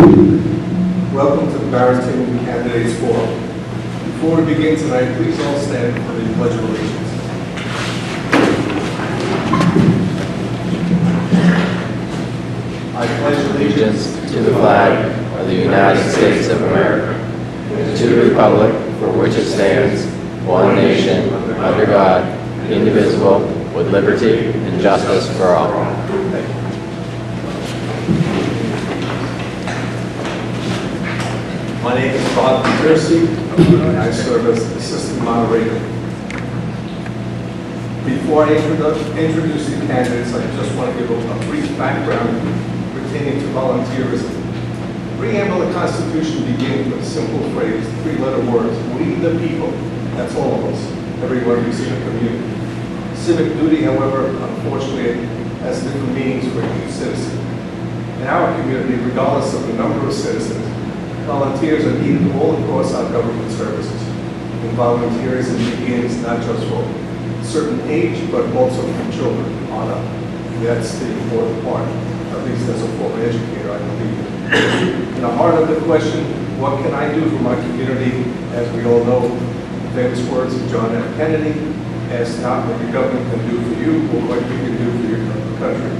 Welcome to the Barrington Candidates Forum. Before we begin tonight, please all stand for the Pledge of Allegiance. I pledge Allegiance to the flag of the United States of America, and to the republic for which it stands, one nation, under God, indivisible, with liberty and justice for all. Thank you. My name is Bob Jersey. I serve as Assistant Moderator. Before I introduce the candidates, I just want to give a brief background pertaining to volunteerism. The preamble of the Constitution begins with a simple phrase, three-letter words, we the people. That's all of us, everyone who's in the community. Civic duty, however, unfortunately, has different meanings for each citizen. In our community, regardless of the number of citizens, volunteers are needed all across our government services. And volunteerism begins not just for a certain age, but also from children on up. That's the important part, at least as a former educator, I believe. In the heart of the question, what can I do for my community? As we all know, the famous words of John F. Kennedy, ask not what your government can do for you, but what you can do for your country.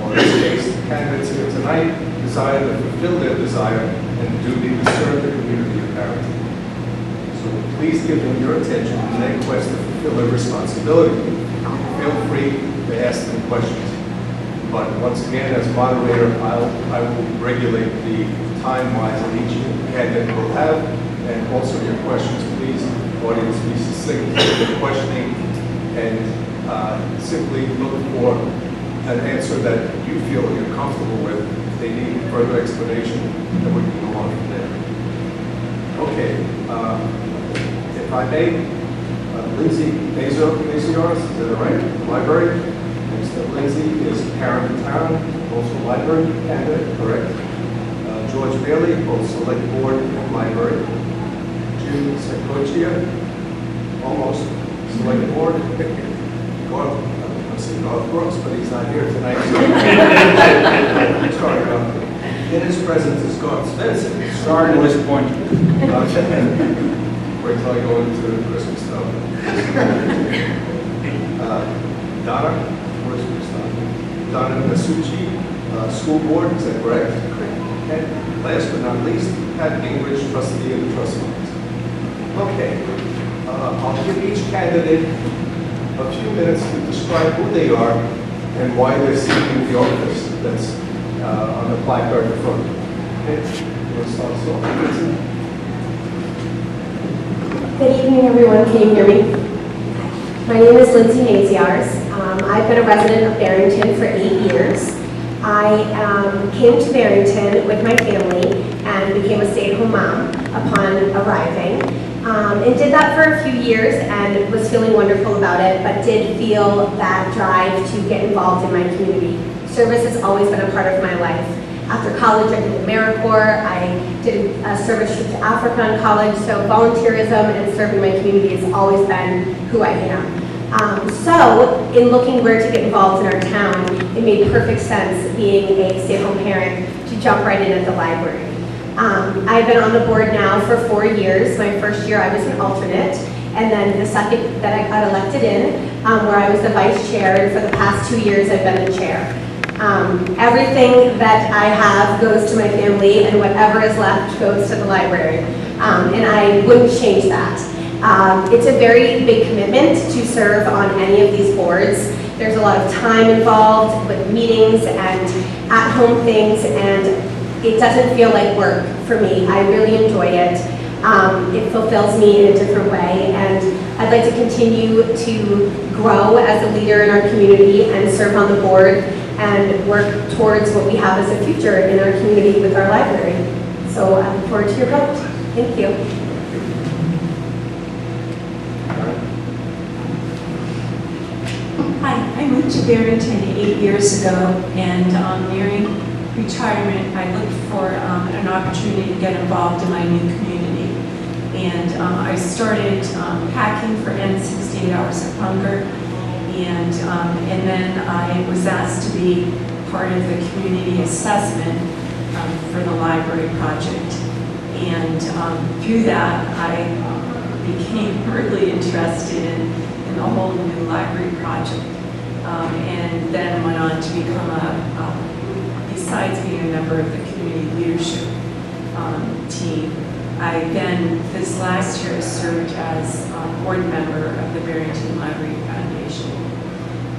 Well, in this case, the candidates here tonight desire to fulfill their desire and duty to serve the community of Barrington. So please give them your attention in their quest to fulfill their responsibility. Feel free to ask them questions. But once again, as moderator, I will regulate the time-wise that each candidate will have, and also your questions, please, audience, be succinct in the questioning, and simply look for an answer that you feel you're comfortable with. If they need further explanation, then we can go on from there. Okay, if I may, Lindsay Mazars, is that right? The library. Next up, Lindsay is Karen Town, also library candidate, correct? George Bailey, both select board and library. Jim Secochia, almost select board. Garth Brooks, but he's not here tonight. So sorry about that. In his presence is Garth Spencer. Sorry to disappoint you. Wait till I go into the Christmas stuff. Donna, where's Chris? Donna Nasucci, school board, is that correct? And last but not least, Pat Gingrich, trustee of the trust funds. Okay, I'll give each candidate a few minutes to describe who they are and why they're seeking the office that's on the placard in front. Okay, let's start off. Good evening, everyone. Can you hear me? My name is Lindsay Mazars. I've been a resident of Barrington for 8 years. I came to Barrington with my family and became a stay-at-home mom upon arriving. And did that for a few years and was feeling wonderful about it, but did feel that drive to get involved in my community. Service has always been a part of my life. After college, I did AmeriCorps. I did a service trip to Africa in college, so volunteerism and serving my community has always been who I am. So, in looking where to get involved in our town, it made perfect sense, being a stay-at-home parent, to jump right in at the library. I've been on the board now for 4 years. My first year I was an alternate, and then the second that I got elected in, where I was the vice chair, and for the past 2 years I've been the chair. Everything that I have goes to my family, and whatever is left goes to the library, and I wouldn't change that. It's a very big commitment to serve on any of these boards. There's a lot of time involved with meetings and at-home things, and it doesn't feel like work for me. I really enjoy it. It fulfills me in a different way, and I'd like to continue to grow as a leader in our community and serve on the board and work towards what we have as a future in our community with our library. So I look forward to your vote. Thank you. Hi, I moved to Barrington 8 years ago, and nearing retirement, I looked for an opportunity to get involved in my new community. And I started packing for End 68 Hours of Hunger, and then I was asked to be part of the community assessment for the library project. And through that, I became really interested in the whole new library project. And then went on to become besides being a member of the community leadership team, I then, this last year, served as board member of the Barrington Library Foundation.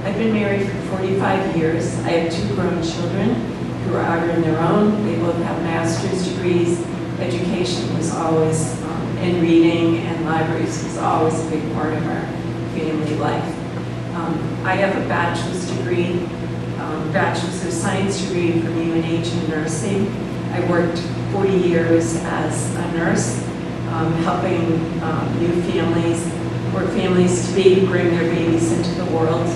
I've been married for 45 years. I have 2 grown children who are out on their own. They both have master's degrees. Education was always, and reading and libraries was always a big part of our family life. I have a bachelor's degree, bachelor's of science degree from UNH in nursing. I worked 40 years as a nurse, helping new families or families to be bring their babies into the world.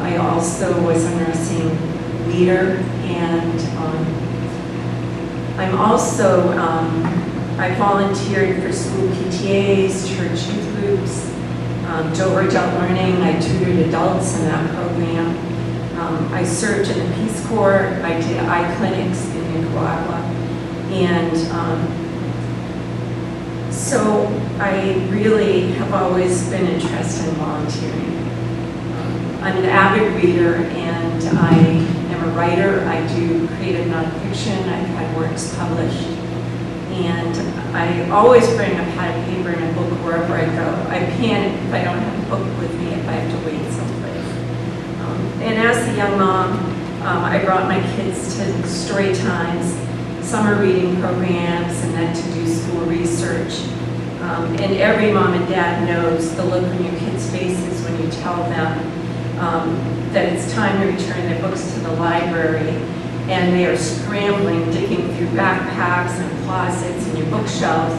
I also was a nursing leader, and I'm also, I volunteered for school PTAs, church youth groups, Dover Adult Learning. I tutored adults in that program. I served in the Peace Corps. I did eye clinics in Nicaragua. And so I really have always been interested in volunteering. I'm an avid reader, and I am a writer. I do creative nonfiction. I've had works published. And I always bring a pad of paper and a book wherever I go. I panic if I don't have a book with me, if I have to wait someplace. And as a young mom, I brought my kids to story times, summer reading programs, and then to do school research. And every mom and dad knows the look on your kids' faces when you tell them that it's time to return their books to the library, and they are scrambling, digging through backpacks and closets and your bookshelves,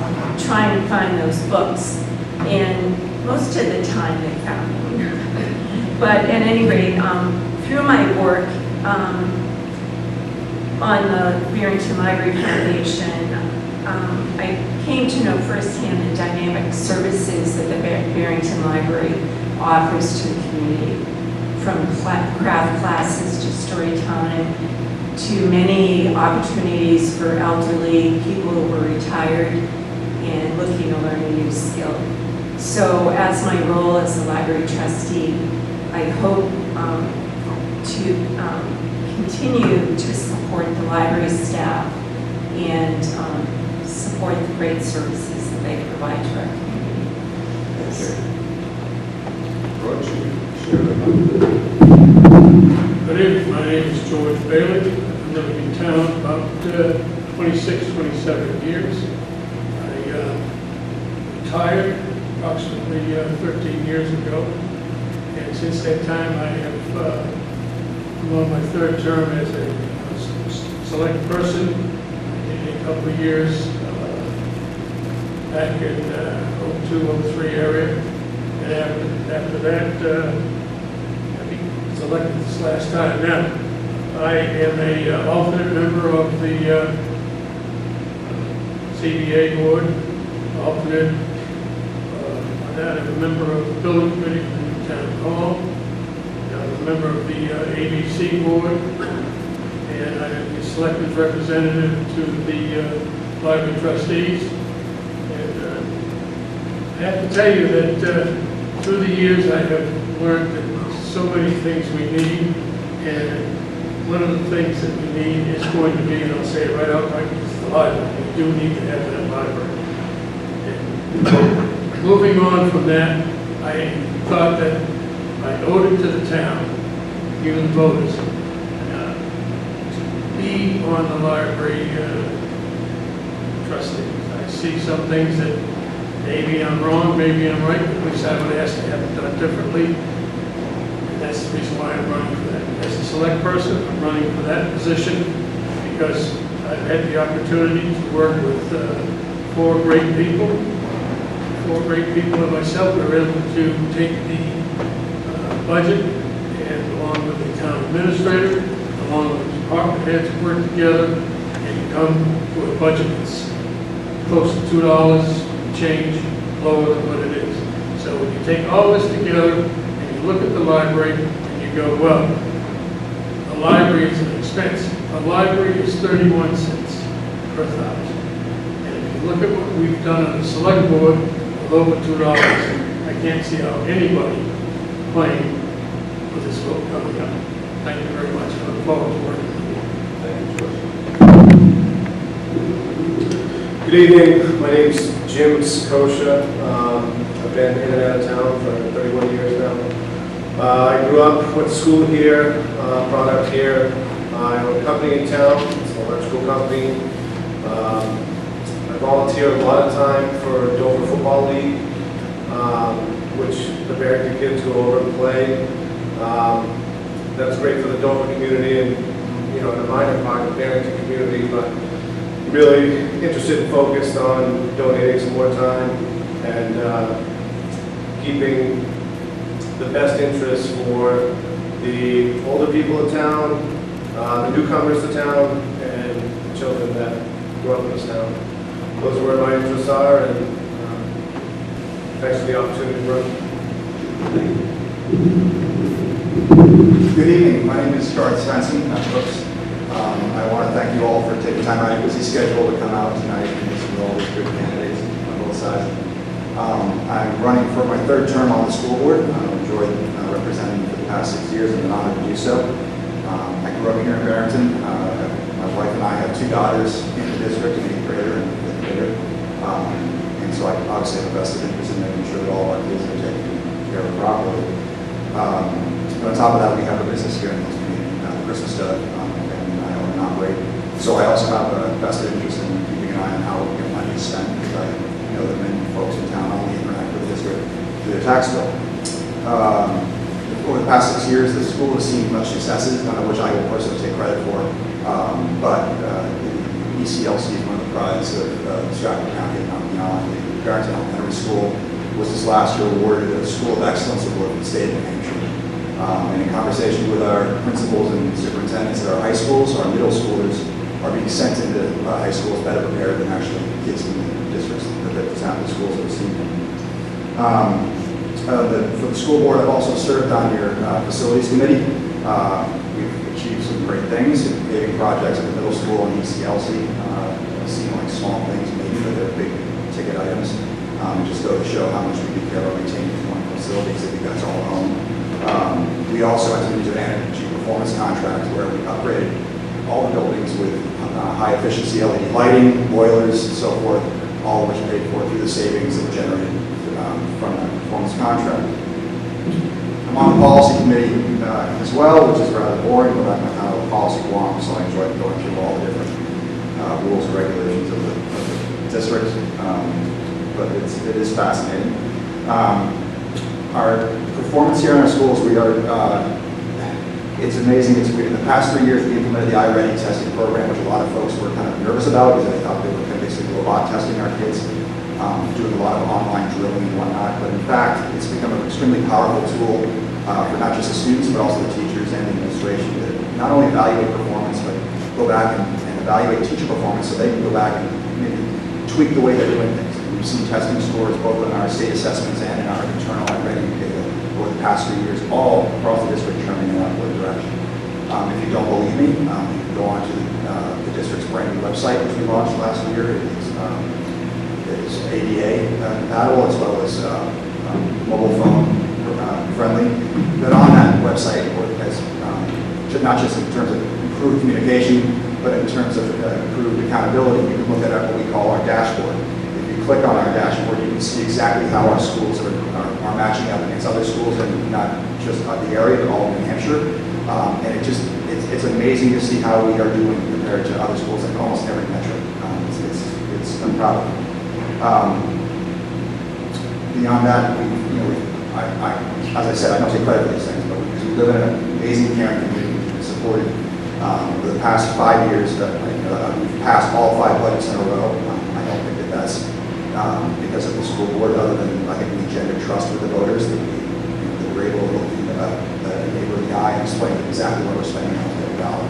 trying to find those books. And most of the time they found them. But at any rate, through my work on the Barrington Library Foundation, I came to know firsthand the dynamic services that the Barrington Library offers to the community, from craft classes to story time, to many opportunities for elderly people who are retired and looking to learn a new skill. So as my role as a library trustee, I hope to continue to support the library staff and support the great services that they provide to our community. George, share Good evening, my name is George Bailey. I'm living in town about 26, 27 years. I retired approximately 13 years ago, and since that time I have, I'm on my 3rd term as a select person. I did a couple of years back in 02, 03 area, and after that, I was elected this last time. Now, I am a alternate member of the CBA board, alternate. On that, I'm a member of the building committee for the town hall. I'm a member of the ABC board, and I am the selected representative to the library trustees. And I have to tell you that through the years I have learned that so many things we need, and one of the things that we need is going to be, and I'll say it right out, right, it's the library. We do need to have that library. And moving on from that, I thought that I owed it to the town, you the voters, to be on the library trustees. I see some things that maybe I'm wrong, maybe I'm right, at least I would ask to have it done differently. That's the reason why I'm running for that. As a select person, I'm running for that position because I've had the opportunity to work with 4 great people and myself. We were able to take the budget and along with the town administrator, along with the department heads, work together and come to a budget that's close to $2 change lower than what it is. So when you take all this together, look at the library and you go, well, the library is an expense. The library is 31 cents per thousand. And if you look at what we've done on the select board with over $2, I can't see how anybody playing with this vote coming up. Thank you very much. I look forward to working with you. Thank you, George. Good evening, my name's Jim Skosha. I've been in and out of town for 31 years now. I grew up, went to school here, brought up here. I own a company in town, it's an electrical company. I volunteer a lot of time for Dover Football League, which the Barrington kids go over and play. That's great for the Dover community and, the minor part of the Barrington community, but really interested and focused on donating some more time and keeping the best interests for the older people in town, the newcomers to town, and the children that grew up in this town. Those are where my interests are, and thanks for the opportunity to work. Good evening. My name is Garth Svensson. I want to thank you all for taking time out of your busy schedule to come out tonight and listen to all these good candidates on both sides. I'm running for my third term on the school board. I've enjoyed representing for the past 6 years and been honored to do so. I grew up here in Barrington. My wife and I have 2 daughters in the district, an 8th grader and a 5th grader. And so I obviously have a vested interest in making sure that all our kids are taken care of properly. But on top of that, we have a business here in this community, Christmas Stud, and I own and operate. So I also have a vested interest in keeping an eye on how money is spent, because I know that many folks in town only interact with the district through their tax bill. Over the past 6 years, the school has seen much successes, none of which I will personally take credit for. But the ECLC is one of the prizes of Stratford County and beyond. The Barrington Elementary School was this last year awarded a School of Excellence Award in the state of New Hampshire. And in conversation with our principals and superintendents at our high schools, our middle schoolers are being sent into high schools better prepared than actually kids in the districts that the town schools have received. For the school board, I've also served on your facilities committee. We've achieved some great things in paving projects at the middle school and ECLC. Seem like small things maybe, but they're big ticket items. Just go to show how much we do care about maintaining these wonderful facilities that you guys all own. We also entered into an energy performance contract where we upgraded all the buildings with high efficiency LED lighting, boilers, and so forth, all of which are paid for through the savings that were generated from that performance contract. I'm on the policy committee as well, which is rather boring, but I'm kind of a policy wonk, so I enjoy going through all the different rules and regulations of the district. But it is fascinating. Our performance here in our schools, it's amazing. In the past 3 years, we implemented the iReady testing program, which a lot of folks were kind of nervous about because they thought they were going to basically robot testing our kids, doing a lot of online drilling and whatnot. But in fact, it's become an extremely powerful tool for not just the students, but also the teachers and the administration to not only evaluate performance, but go back and evaluate teacher performance so they can go back and maybe tweak the way they're doing things. We've seen testing scores both in our state assessments and in our internal iReady data over the past 3 years, all across the district trending in that direction. If you don't believe me, you can go on to the district's brand new website, which we launched last year. It's ADA compatible as well as mobile phone friendly. But on that website, has not just in terms of improved communication, but in terms of improved accountability, you can look at what we call our dashboard. If you click on our dashboard, you can see exactly how our schools are matching up against other schools, and not just the area, but all of New Hampshire. And it's amazing to see how we are doing compared to other schools in almost every metric. I'm proud of it. Beyond that, as I said, I don't take credit for these things, but because we live in an amazing caring community, we've supported for the past 5 years. We've passed all 5 budgets in a row. I don't think that that's because of the school board, other than I think we engendered trust with the voters that we're able to look the neighbor in the eye and explain exactly what we're spending on every dollar.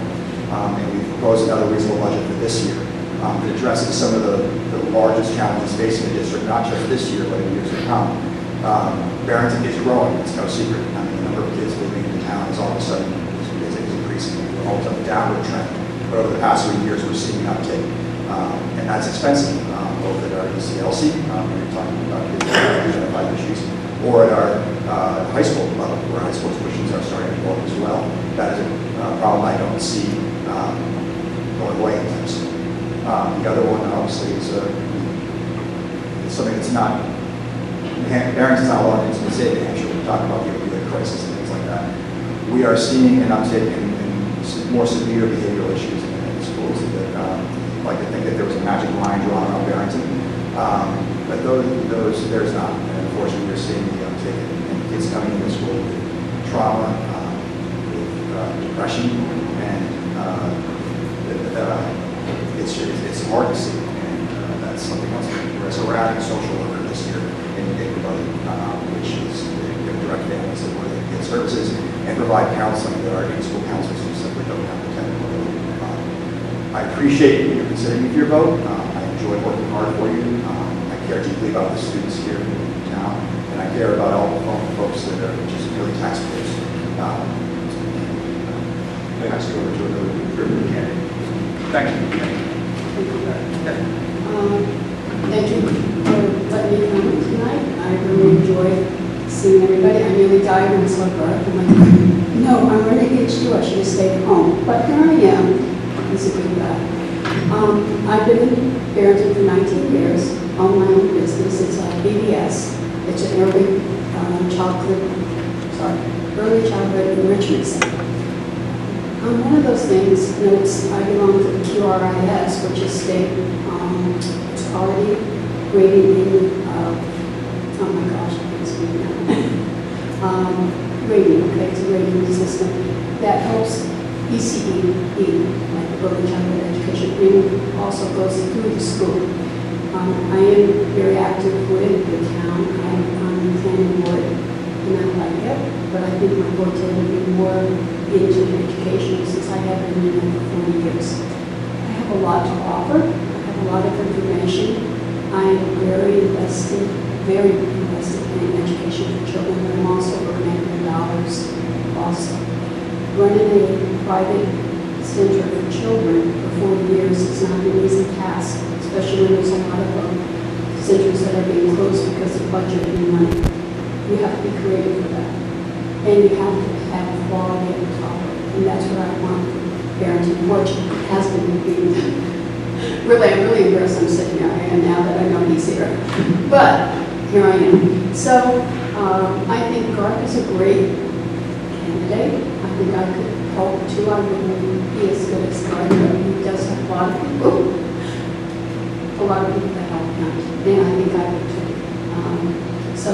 And we've proposed another reasonable budget for this year that addresses some of the largest challenges facing the district, not just this year, but in years to come. Barrington is growing, it's no secret. I mean, the number of kids moving into town is all of a sudden is increasing. We're almost on a downward trend. But over the past 3 years, we're seeing an uptick. And that's expensive, both at our ECLC, when you're talking about kids with identified issues, or at our high school level, where high school tuitions are starting to go up as well. That is a problem I don't see going away anytime soon. The other one, obviously, is it's something that's not, Barrington's not allowed into the state of New Hampshire. We're talking about the opioid crisis and things like that. We are seeing an uptick in more severe behavioral issues in schools. That, I like to think that there was a magic line drawn around Barrington, but there's not. And unfortunately, we're seeing the uptick in kids coming into school with trauma, with depression, and it's hard to see. And that's something else. So we're adding social worker this year in everybody, which is direct families that where they get services and provide counseling. There are in-school counselors who simply don't have the technical ability to provide. I appreciate you considering me for your vote. I enjoy working hard for you. I care deeply about the students here in town, and I care about all the folks that are just really taxpayers. Pass you over to another candidate. Thank you. Thank you for letting me come tonight. I really enjoy seeing everybody. I nearly died when I saw birth. I'm like, no, I'm running H2. I should have stayed home. But here I am. It's a good guy. I've been in Barrington for 19 years, own my own business. It's BBS. It's an early childhood enrichment center. One of those things, you know, I belong to the QRIS, which is state, it's already grading in, oh my gosh, I can't speak now. Grading, okay, it's a grading system that helps ECE, like the early childhood education, and also goes through the school. I am very active with the town. I'm on the planning board, and I like it, but I think my forte will be more into education since I have been in it for 40 years. I have a lot to offer. I have a lot of information. I am very invested in education for children, but I'm also earning dollars also. Running a private center for children for 40 years is not an easy task, especially when there's a lot of centers that are being closed because of budget and money. You have to be creative for that. And you have to have quality at the top. And that's what I want from Barrington. Fortunately, it has been being really, I'm really embarrassed I'm sitting here. I am now that I know he's here. But here I am. So I think Garth is a great candidate. I think I could help too. I wouldn't be as good as Garth, but he does have a lot of people that help him. And I think I would too. So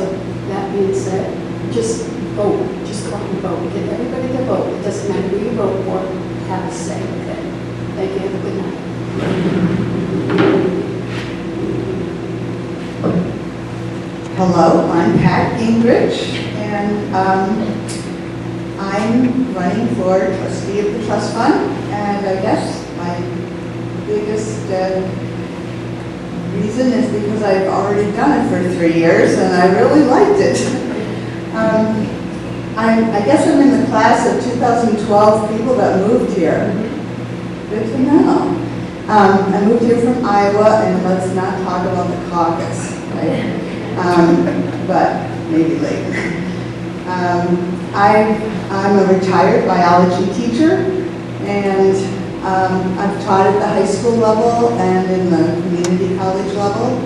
that being said, just vote. Just go out and vote. Get everybody to vote. It doesn't matter who you vote for. Have a say. Okay. Thank you. Have a good night. Hello, I'm Pat Gingrich, and I'm running for trustee of the trust fund. And I guess my biggest reason is because I've already done it for 3 years, and I really liked it. I guess I'm in the class of 2012 people that moved here. Good to know. I moved here from Iowa, and let's not talk about the caucus, right? But maybe later. I'm a retired biology teacher, and I've taught at the high school level and in the community college level.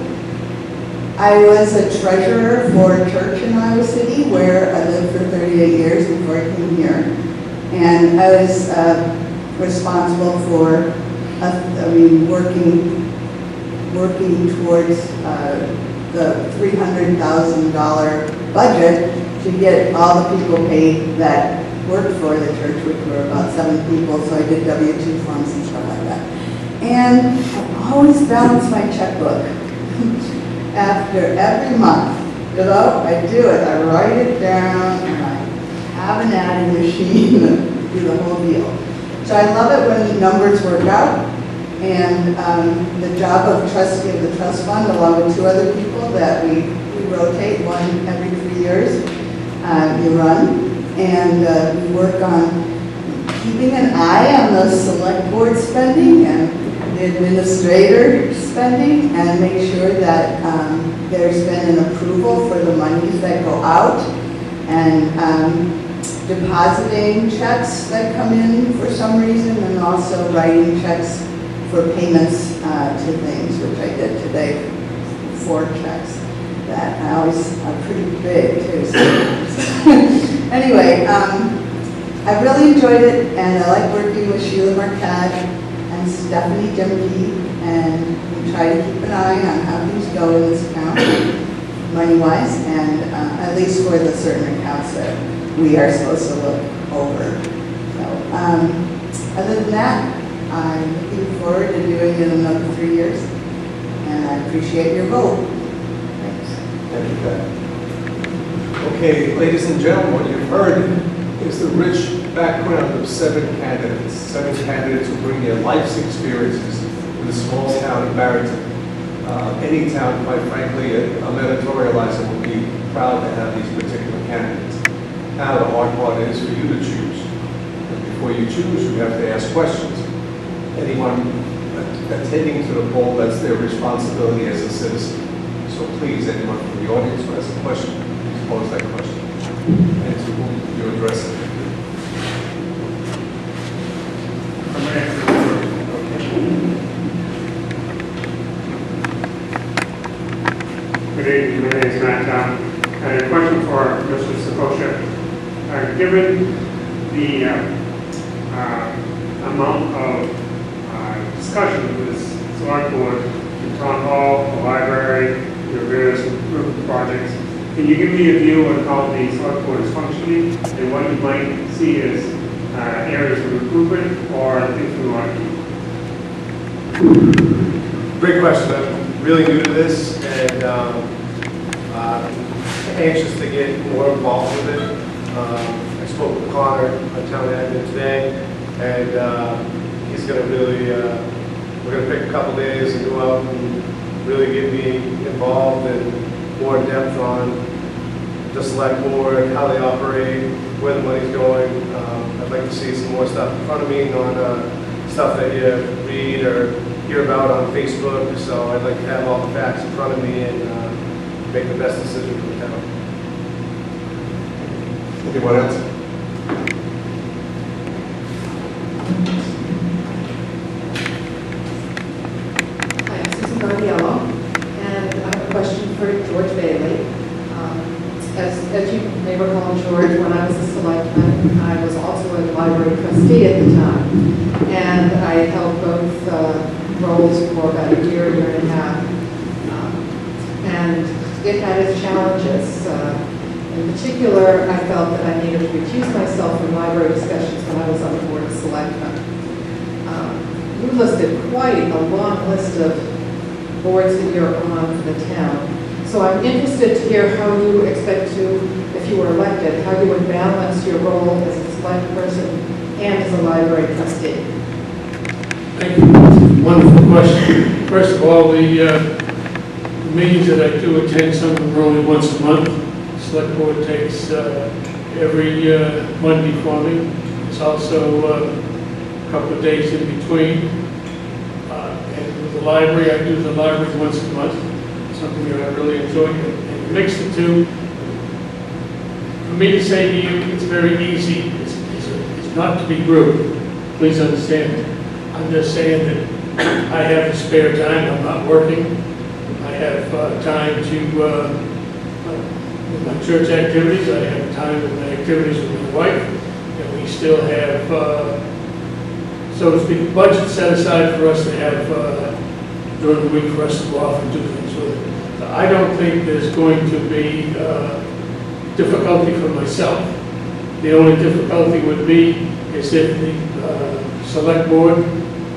I was a treasurer for a church in Iowa City where I lived for 38 years before I came here. And I was responsible for, working towards the $300,000 budget to get all the people paid that worked for the church, which were about 7 people, so I did W-2 forms and stuff like that. And I always balance my checkbook. After every month, I do it, I write it down, and I have an adding machine and do the whole deal. So I love it when numbers work out, and the job of trustee of the trust fund, along with 2 other people that we rotate, one every 3 years, you run, and we work on keeping an eye on the select board spending and the administrator spending and make sure that there's been an approval for the monies that go out and depositing checks that come in for some reason and also writing checks for payments to things, which I did today, 4 checks that I always are pretty big too. So. Anyway, I really enjoyed it, and I like working with Sheila Marquette and Stephanie Dimke, and we try to keep an eye on how things go in this account, money-wise, and at least for the certain accounts that we are supposed to look over. So, other than that, I'm looking forward to doing it another 3 years, and I appreciate your vote. Thanks. Thank you, Pat. Okay, ladies and gentlemen, what you've heard is the rich background of 7 candidates who bring their life's experiences to the small town of Barrington. Any town, quite frankly, I'm editorializing, would be proud to have these particular candidates. Now, the hard part is for you to choose. And before you choose, you have to ask questions. Anyone attending to the poll, that's their responsibility as a citizen. So please, anyone from the audience who has a question, please pose that question. And to whom you address it. Good evening, my name is Matt Town. I had a question for Mr. Sakosha. Given the amount of discussion with this select board, the town hall, the library, your various improvement projects, can you give me a view on how the select board is functioning and what you might see as areas of improvement or things we want to keep? Great question. I'm really new to this and anxious to get more involved with it. I spoke with Connor, our town admin, today, and he's going to really, we're going to pick a couple days and go out and really get me involved and more in depth on the select board, how they operate, where the money's going. I'd like to see some more stuff in front of me, not stuff that you read or hear about on Facebook. So I'd like to have all the facts in front of me and make the best decision for the town. Anyone else? Hi, I'm Susan Gardiello, and I have a question for George Bailey. As you may recall, George, when I was a selectman, I was also a library trustee at the time, and I held both roles for about a year and a half, and it had its challenges. In particular, I felt that I needed to recuse myself from library discussions when I was on the Board of Selectmen. You listed quite a long list of boards that you're on for the town. So I'm interested to hear how you expect to, if you were elected, how you would balance your role as a select person and as a library trustee. Thank you. Wonderful question. First of all, the meetings that I do attend, some of them are only once a month. The select board takes every Monday for me. It's also a couple of days in between. And with the library, I do the library once a month. Something that I really enjoy, and mix the two. For me to say to you, it's very easy. It's not to be rude. Please understand it. I'm just saying that I have the spare time. I'm not working. I have time to with my church activities. I have time with my activities with my wife, and we still have, so to speak, budget set aside for us to have during the week for us to go off and do things with it. I don't think there's going to be difficulty for myself. The only difficulty would be is if the select board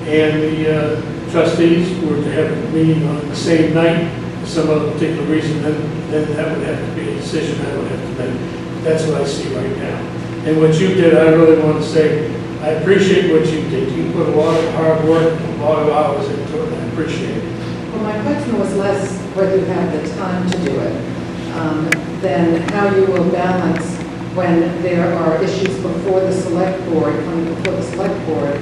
and the trustees were to have a meeting on the same night for some other particular reason, then that would have to be a decision I would have to make. That's what I see right now. And what you did, I really want to say, I appreciate what you did. You put a lot of hard work, a lot of hours into it, and I appreciate it. Well, my question was less whether you have the time to do it, than how you will balance when there are issues before the select board, coming before the select board,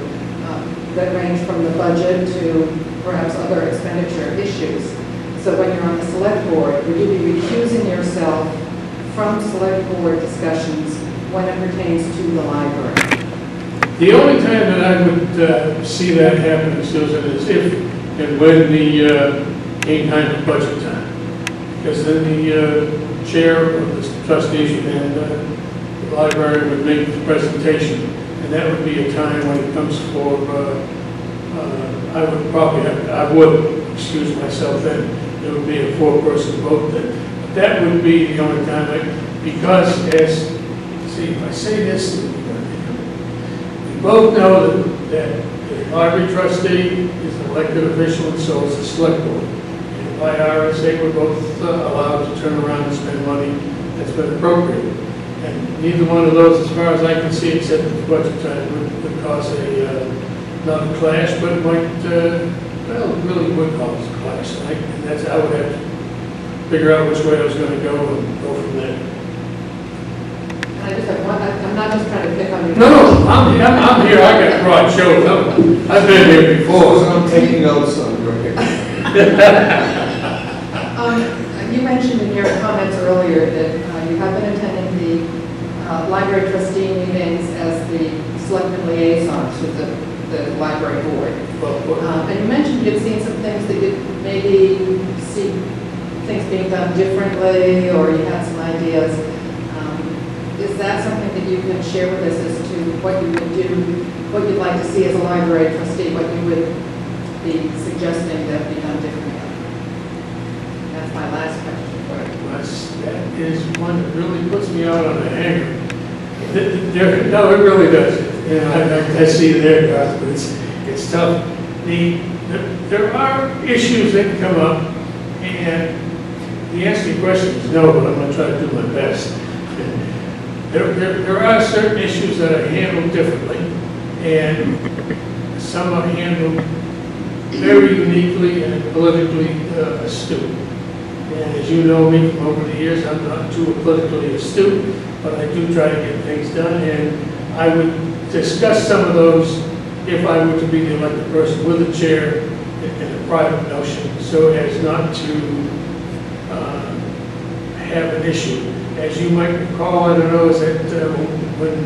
that range from the budget to perhaps other expenditure issues. So when you're on the select board, would you be recusing yourself from select board discussions when it pertains to the library? The only time that I would see that happen, Susan, is if and when the came time for budget time. Because then the chair of the trustees and the library would make the presentation. And that would be a time when it comes for, I would excuse myself then. It would be a 4-person vote then. But that would be the only time, because see, if I say this, we both know that the library trustee is an elected official and so is the select board. And by RSA, we're both allowed to turn around and spend money that's been appropriated. And neither one of those, as far as I can see, except at the budget time, would cause not a clash, but it might, well, it really would cause a clash. And that's how I would have to figure out which way I was going to go and go from there. I just have one, I'm not just trying to pick on you. No, I'm here, I got broad shoulders, I've been here before. So I'm taking notes on your You mentioned in your comments earlier that you have been attending the library trustee meetings as the selectmen liaisons with the library board. And you mentioned you'd seen some things that you maybe see things being done differently, or you had some ideas. Is that something that you can share with us as to what you would do, what you'd like to see as a library trustee, what you would be suggesting that be done differently? That's my last question. That is one that really puts me out on a hanger. No, it really does. You know, I see it there, guys, but it's tough. There are issues that come up, and the answer to your question is no, but I'm going to try to do my best. There are certain issues that are handled differently, and some are handled very uniquely and politically astute. And as you know me from over the years, I'm not too politically astute, but I do try to get things done, and I would discuss some of those if I were to be the elected person with a chair in a private notion, so as not to have an issue. As you might recall, I don't know, is that when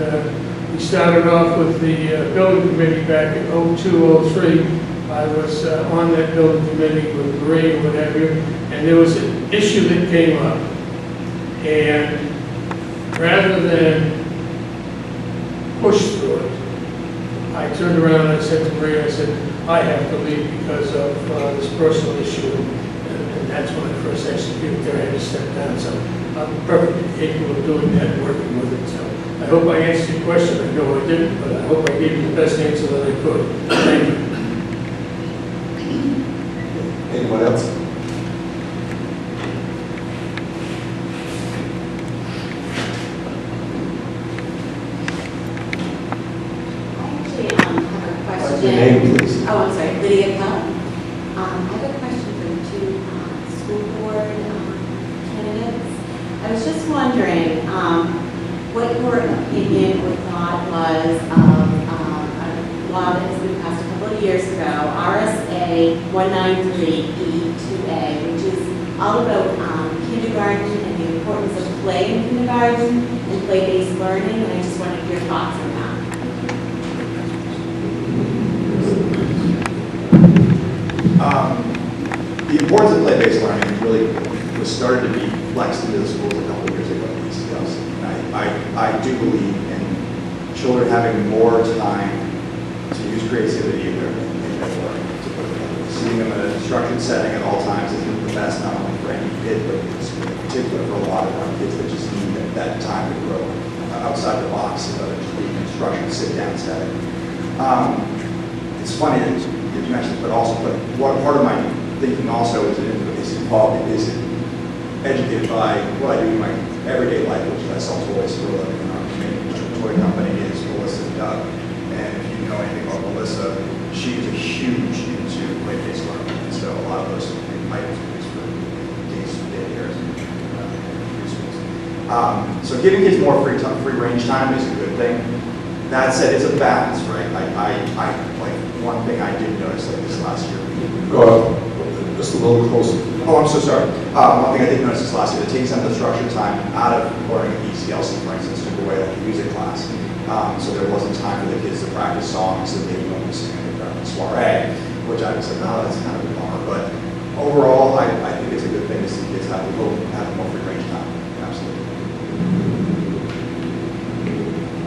we started off with the building committee back in 02, 03, I was on that building committee with Marie and what have you, and there was an issue that came up. And rather than push through it, I turned around and I said to Marie, I said, I have to leave because of this personal issue. And that's when I first executed there. I had to step down. So I'm perfectly capable of doing that and working with it. So I hope I answered your question. I know I didn't, but I hope I gave you the best answer that I could. Thank you. Anyone else? What's your name, please? Oh, I'm sorry, Lydia Coe. I have a question for the two school board candidates. I was just wondering what your opinion or thought was of a law that has been passed a couple of years ago, RSA 193E2A, which is all about kindergarten and the importance of play in kindergarten and play-based learning, and I just wanted your thoughts on that. The importance of play-based learning really was started to be flexed into the schools a couple of years ago at ECLs. And I do believe in children having more time to use creativity in their learning, to put it seeing them in a structured setting at all times isn't the best, not only for any kid, but in particular for a lot of our kids that just need that time to grow outside the box, just being in a structured sit-down setting. It's funny that you mentioned, but part of my thinking also is involved, is educated by what I do in my everyday life, which is I sell toys for a living. The toy company is Melissa and Doug, and if you know anything about Melissa, she is a huge into play-based learning, and so a lot of those items are used for days, daycares, and preschools. So giving kids more free range time is a good thing. That said, it's a balance, right? I like one thing I did notice like this last year. Just a little closer. Oh, I'm so sorry. One thing I did notice this last year, to take some of the structured time out of learning ECLC, for instance, took away like the music class. So there wasn't time for the kids to practice songs that they normally sing at the soiree, which I was like, oh, that's kind of a bummer. But overall, I think it's a good thing to see kids have more free range time. Absolutely.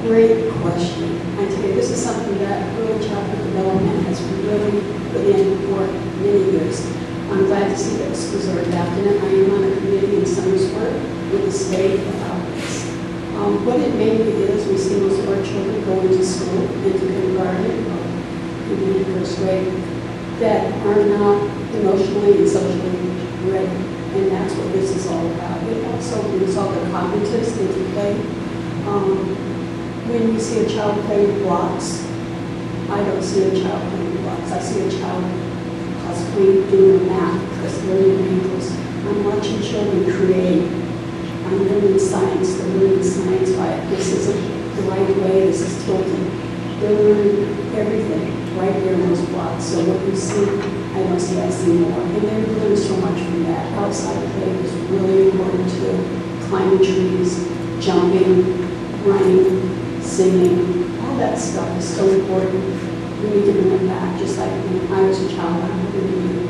Great question. I tell you, this is something that early childhood development has really put in for many years. I'm glad to see that the schools are adapting it. I am on a committee in Summersworth with the state about this. What it mainly is, we see most of our children go into school, into kindergarten, or even first grade, that are not emotionally and socially ready. And that's what this is all about. It also brings all the cognitives into play. When you see a child playing blocks, I don't see a child playing blocks. I see a child possibly doing math because they're learning angles. I'm watching children create. I'm learning science. They're learning science by this isn't the right way, this is tilted. They're learning everything right there in those blocks. So what you see, I see more. And they're learning so much from that. Outside play is really important too. Climbing trees, jumping, running, singing, all that stuff is so important. We need to bring it back, just like when I was a child, I remember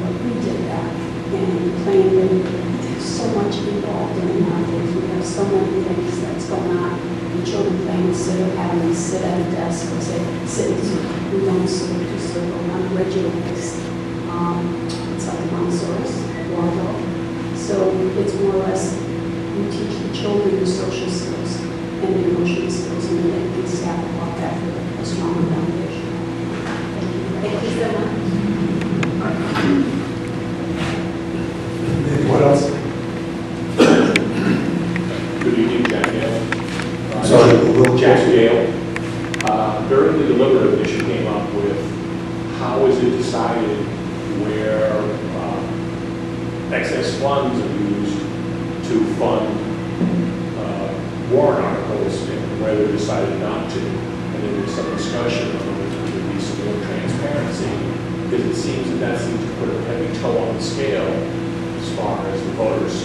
what we did that. And playing with, there's so much involved in it nowadays. We have so many things that's going on. The children playing instead of having to sit at a desk or say, sit in a circle. We don't sit to circle on a regular basis. It's like Montessori, Waldorf. So it's more or less, you teach the children the social skills and the emotional skills, and then they can scaffold that for a stronger foundation. Thank you so much. What else? Good evening, Jack Gale. Sorry, a little Jack closer. Gale. During the deliberative, issue came up with how is it decided where excess funds are used to fund warrant articles and where they decided not to. And then there's some discussion on whether there would be some more transparency, because it seems that seems to put a heavy toe on the scale as far as the voters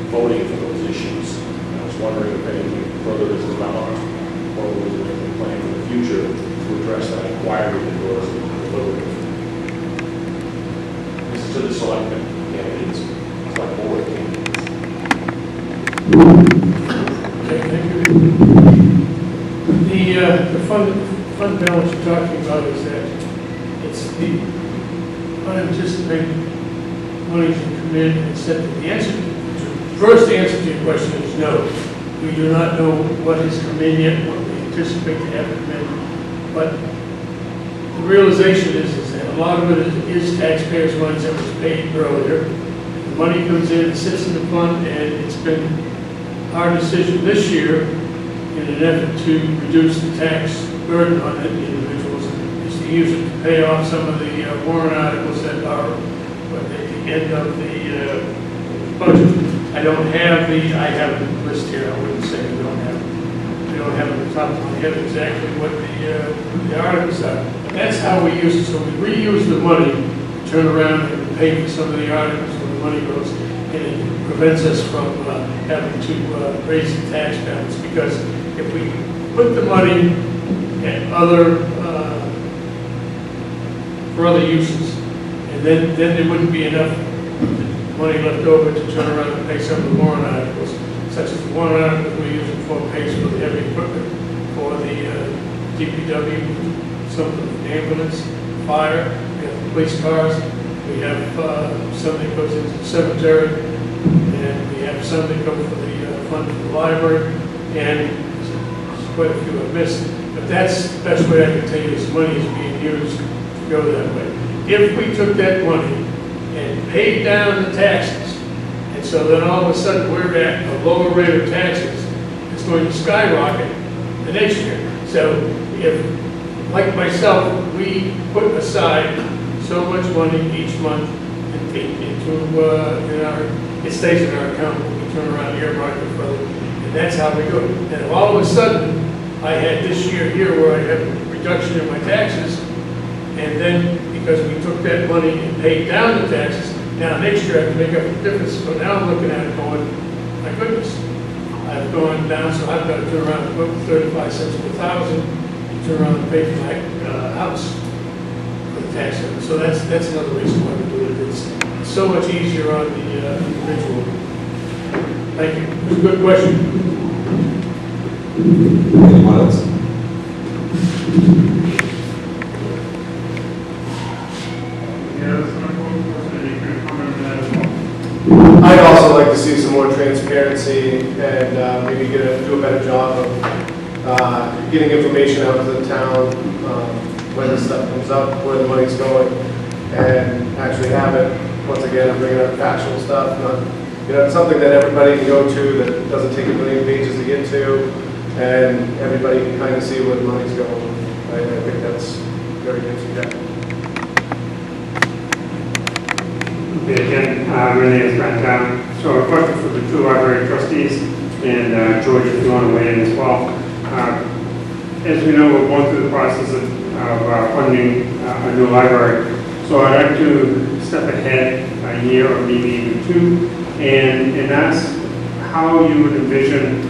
voting for those issues. And I was wondering if anything further is developed, or was there anything planned for the future to address that inquiry that was deliberative. This is to the selectmen candidates, select board candidates. Okay, thank you. The fund balance you're talking about is that it's the unanticipated money to come in and set the first answer to your question is no. We do not know what has come in yet, what we anticipate to have come in. But the realization is that a lot of it is taxpayers' money that was paid earlier. The money comes in, sits in the fund, and it's been our decision this year, in an effort to reduce the tax burden on the individuals, is to use it to pay off some of the warrant articles that are at the end of the budget. I have a list here. I wouldn't say we don't have it at the top of my head exactly what the articles are. But that's how we use it. So we reuse the money, turn around and pay for some of the articles when the money goes, and it prevents us from having to raise the tax balance. Because if we put the money at for other uses, and then there wouldn't be enough money left over to turn around and pay some of the warrant articles, such as the warrant articles we're using for pays for the heavy equipment, for the DPW, some of the ambulance, fire, we have the police cars, we have some that goes into the cemetery, and we have some that go for the fund for the library, and there's quite a few I've missed. But that's the best way I can tell you is money is being used to go that way. If we took that money and paid down the taxes, and so then all of a sudden we're at a lower rate of taxes, it's going to skyrocket the next year. So if, like myself, we put aside so much money each month into it stays in our account, we turn around earmark it for And that's how we do it. And if all of a sudden, I had this year here where I had a reduction in my taxes, and then because we took that money and paid down the taxes, now next year I have to make up the difference. So now I'm looking at it going, my goodness, I've gone down, so I've got to turn around and put 35 cents per thousand, turn around and pay for my house for the tax. So that's another reason why we do it. It's so much easier on the individual. Thank you. It was a good question. Anyone else? I'd also like to see some more transparency and maybe do a better job of getting information out to the town when this stuff comes up, where the money's going, and actually have it. Once again, I'm bringing up factual stuff, not something that everybody can go to that doesn't take a million pages to get to, and everybody can kind of see where the money's going. I think that's very good suggestion. Okay, again, my name is Matt. So a question for the two library trustees, and George, if you want to weigh in as well. As we know, we're going through the process of funding a new library. So I'd like to step ahead a year or maybe even two and ask how you would envision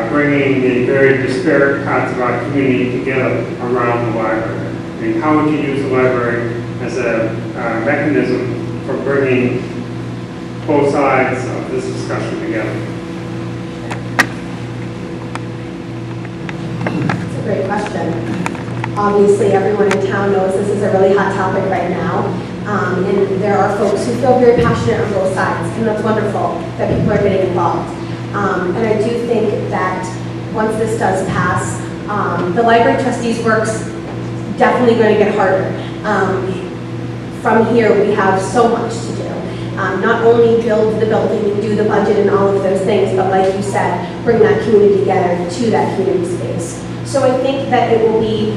bringing the very disparate parts of our community together around the library. I mean, how would you use the library as a mechanism for bringing both sides of this discussion together? It's a great question. Obviously, everyone in town knows this is a really hot topic right now. And there are folks who feel very passionate on both sides, and that's wonderful that people are getting involved. And I do think that once this does pass, the library trustees work's definitely going to get harder. From here, we have so much to do. Not only build the building and do the budget and all of those things, but like you said, bring that community together to that community space. So I think that it will be,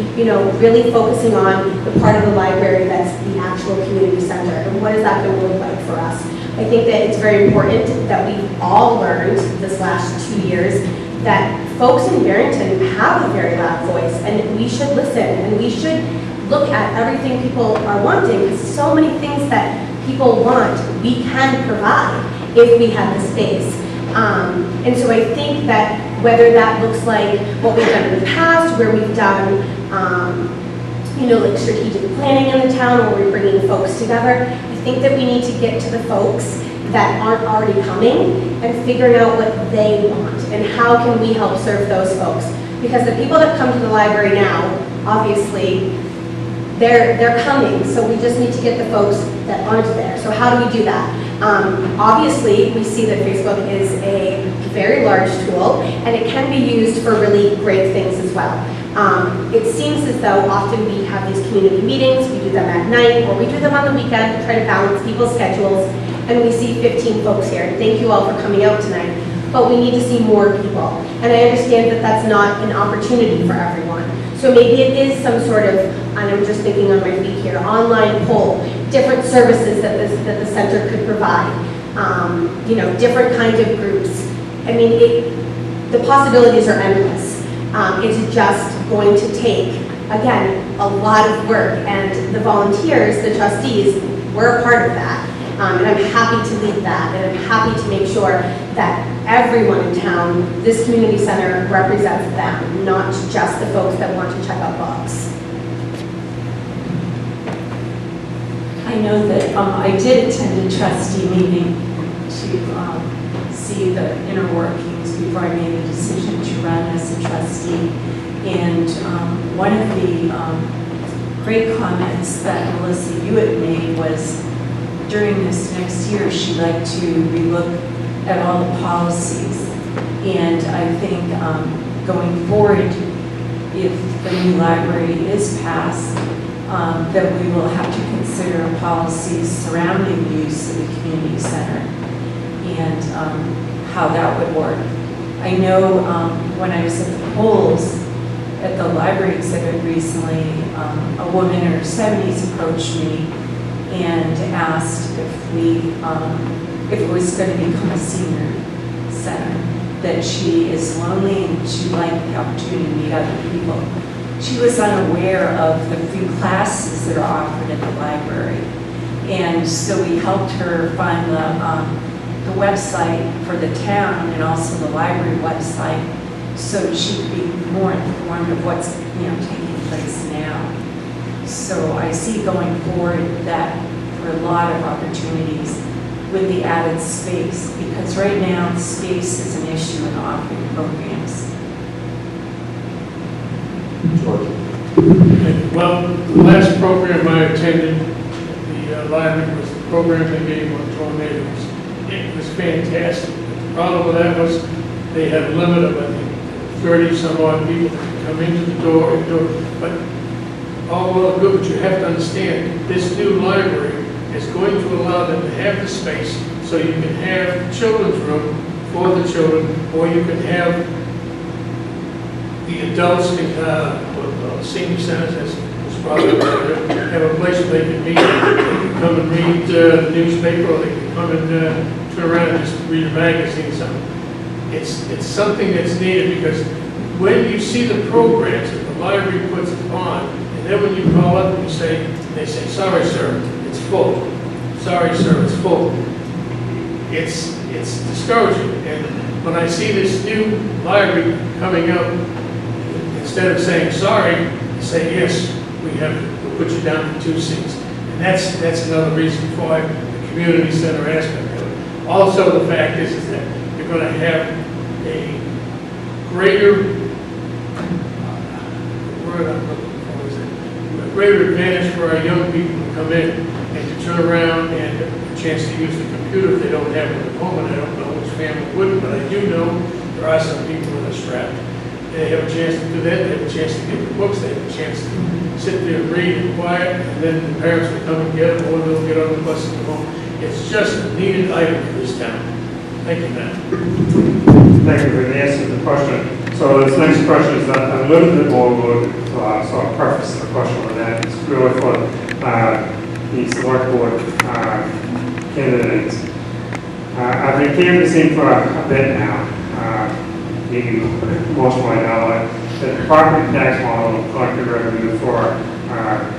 really focusing on the part of the library that's the actual community center, and what is that going to look like for us. I think that it's very important that we've all learned this last 2 years that folks in Barrington have a very loud voice, and we should listen, and we should look at everything people are wanting, because so many things that people want, we can provide if we have the space. And so I think that whether that looks like what we've done in the past, where we've done, like strategic planning in the town, where we're bringing folks together, I think that we need to get to the folks that aren't already coming and figuring out what they want and how can we help serve those folks. Because the people that come to the library now, obviously, they're coming, so we just need to get the folks that aren't there. So how do we do that? Obviously, we see that Facebook is a very large tool, and it can be used for really great things as well. It seems as though often we have these community meetings, we do them at night, or we do them on the weekend to try to balance people's schedules, and we see 15 folks here. And thank you all for coming out tonight, but we need to see more people. And I understand that that's not an opportunity for everyone. So maybe it is some sort of, and I'm just thinking on my feet here, online poll, different services that the center could provide, different kinds of groups. I mean, the possibilities are endless. It's just going to take, again, a lot of work, and the volunteers, the trustees, we're a part of that. And I'm happy to lead that, and I'm happy to make sure that everyone in town, this community center represents them, not just the folks that want to check out books. I know that I did attend a trustee meeting to see the inner workings before I made a decision to run as a trustee. And one of the great comments that Melissa Hewitt made was during this next year, she'd like to relook at all the policies. And I think going forward, if the new library is passed, that we will have to consider policies surrounding the use of the community center and how that would work. I know when I was at the polls at the library exhibit recently, a woman in her 70s approached me and asked if it was going to become a senior center. that she is lonely and she'd like the opportunity to meet other people. She was unaware of the free classes that are offered at the library. And so we helped her find the website for the town and also the library website so she could be more informed of what's taking place now. So I see going forward that for a lot of opportunities with the added space, because right now the space is an issue in offering programs. Well, the last program I attended at the library was the program they gave on tornadoes. It was fantastic. The problem with that was they had a limit of, I think, 30 some odd people that could come into the door and do it. But all well and good, but you have to understand, this new library is going to allow them to have the space so you can have children's room for the children, or you can have the adults can, senior centers, as was probably have a place where they can meet, they can come and read the newspaper, or they can come and turn around and just read a magazine or something. It's something that's needed, because when you see the programs that the library puts on, and then when you call up and you say, they say, sorry sir, it's full. Sorry sir, it's full. It's discouraging. And when I see this new library coming up, instead of saying sorry, you say, yes, we'll put you down for 2 seats. And that's another reason why the community center aspect of it. Also, the fact is that you're going to have a greater, a greater advantage for our young people to come in and to turn around and a chance to use the computer if they don't have it at home. And I don't know which family wouldn't, but I do know there are some people that are strapped. They have a chance to do that, they have a chance to get the books, they have a chance to sit there and read and quiet, and then the parents will come and get them, or they'll get on the bus and go home. It's just a needed item for this town. Thank you, Matt. Thank you for the answer to the question. So this next question is a little bit more loaded, so I'll preface the question with that. It's really for the select board candidates. I've been canvassing for a bit now. Maybe most of my knowledge, that the property tax model of collective revenue for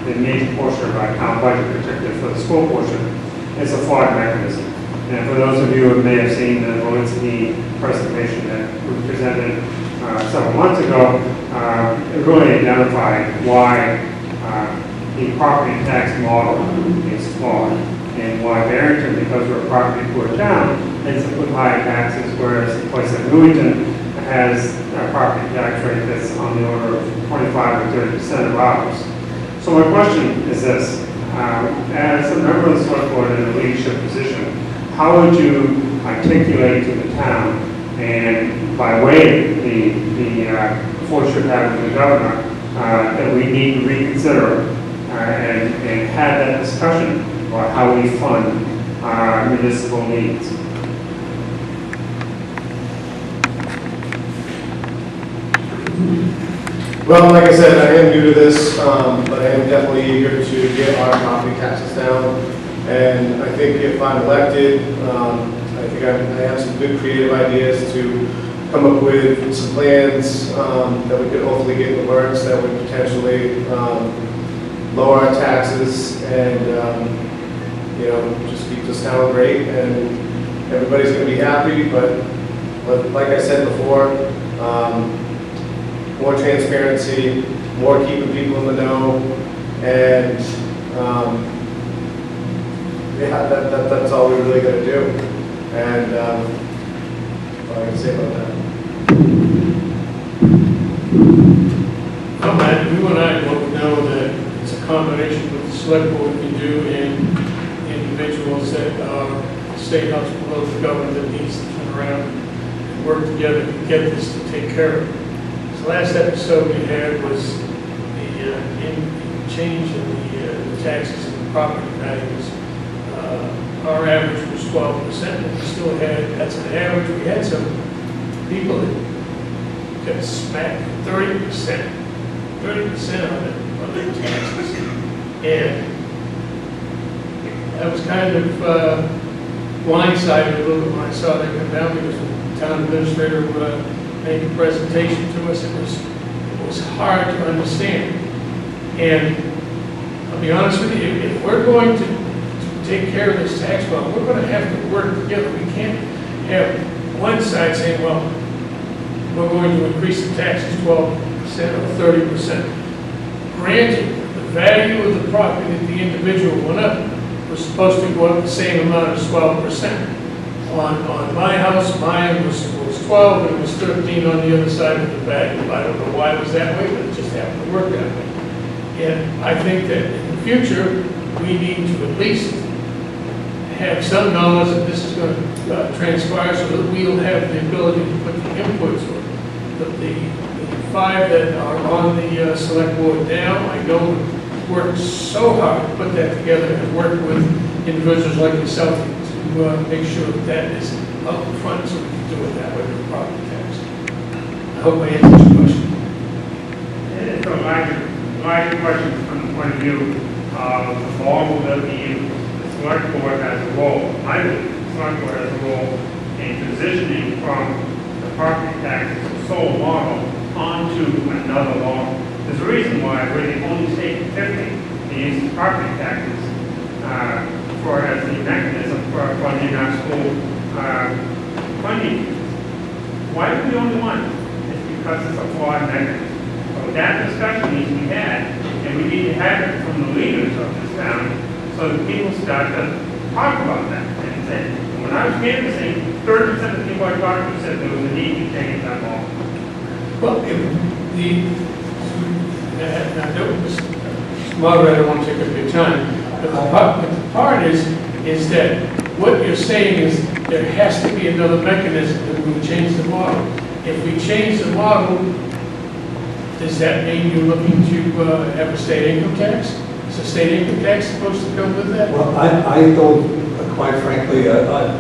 the major portion of our town budget, particularly for the school portion, is a flawed mechanism. And for those of you who may have seen the Walensky presentation that we presented several months ago, it really identified why the property tax model is flawed, and why Barrington, because we're a property poor town, ends up with higher taxes, whereas a place like Newington has a property tax rate that's on the order of 25 or 30% of ours. So my question is this: as a member of the select board in a leadership position, how would you articulate to the town, and by way of the fortune having the governor, that we need to reconsider and have that discussion about how we fund our municipal needs? Well, like I said, I am new to this, but I am definitely eager to get our property taxes down. And I think if I'm elected, I think I have some good creative ideas to come up with some plans that we could hopefully get in the works that would potentially lower our taxes and, just keep this town great. And everybody's going to be happy, but like I said before, more transparency, more keeping people in the know, and that's all we're really going to do. And that's all I can say about that. Well, Matt, you and I both know that it's a combination of the select board can do and individuals that are state house below the government that needs to turn around and work together to get this to take care of. The last episode we had was the change in the taxes and the property values. Our average was 12%, and we still had, that's an average, we had some people that got smacked 30% on their taxes. And that was kind of blindsided a little bit when I saw that come down because the town administrator made a presentation to us. It was hard to understand. And I'll be honest with you, if we're going to take care of this tax bill, we're going to have to work together. We can't have one side saying, well, we're going to increase the taxes 12% or 30%. Granted, the value of the property that the individual went up was supposed to go up the same amount as 12%. On my house, mine was 12 and it was 13 on the other side of the value. I don't know why it was that way, but it just happened to work that way. And I think that in the future, we need to at least have some knowledge that this is going to transpire so that we'll have the ability to put the inputs or the 5 that are on the select board now. I know worked so hard to put that together and work with individuals like yourself to make sure that that is up front so we can do it that way with the property tax. I hope I answered your question. So my question from the point of view of the role that the select board has a role. I believe the select board has a role in transitioning from the property tax sole model onto another model. There's a reason why we're the only state in 50 to use property taxes for as the mechanism for funding our school funding. Why are we the only one? It's because it's a flawed mechanism. So that discussion needs to be had, and we need to have it from the leaders of this town so that people start to talk about that. And when I was canvassing, 30% of the people I talked to said there was a need to change that law. Well, Margaret, I don't want to take up your time, but the part is that what you're saying is there has to be another mechanism that will change the model. If we change the model, does that mean you're looking to have a state income tax? Is a state income tax supposed to come with that? Well, I don't, quite frankly,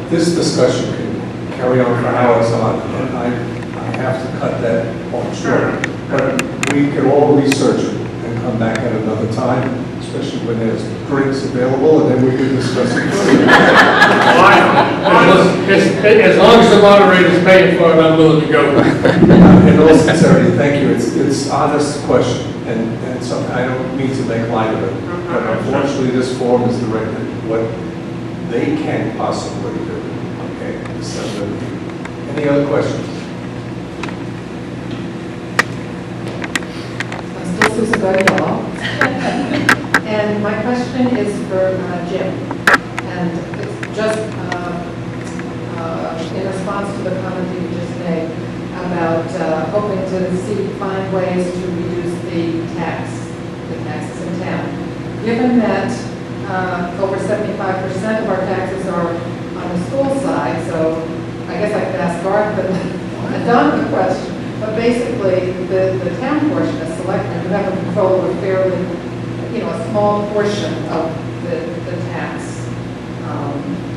this discussion can carry on for hours on, and I have to cut that off short. But we can all research it and come back at another time, especially when there's drinks available, and then we can discuss it further. As long as the moderator's paying for it, I'm willing to go. In all sincerity, thank you. It's honest question, and something I don't mean to make light of it. But unfortunately, this form is directed what they can possibly do. Okay, any other questions? I'm still Susan Guardiola. And my question is for Jim. And it's just in response to the comment that you just made about hoping to find ways to reduce the taxes in town. Given that over 75% of our taxes are on the school side, so I guess I could ask Garth and Don the question, but basically the town portion, the selectmen, who have control of a fairly, a small portion of the tax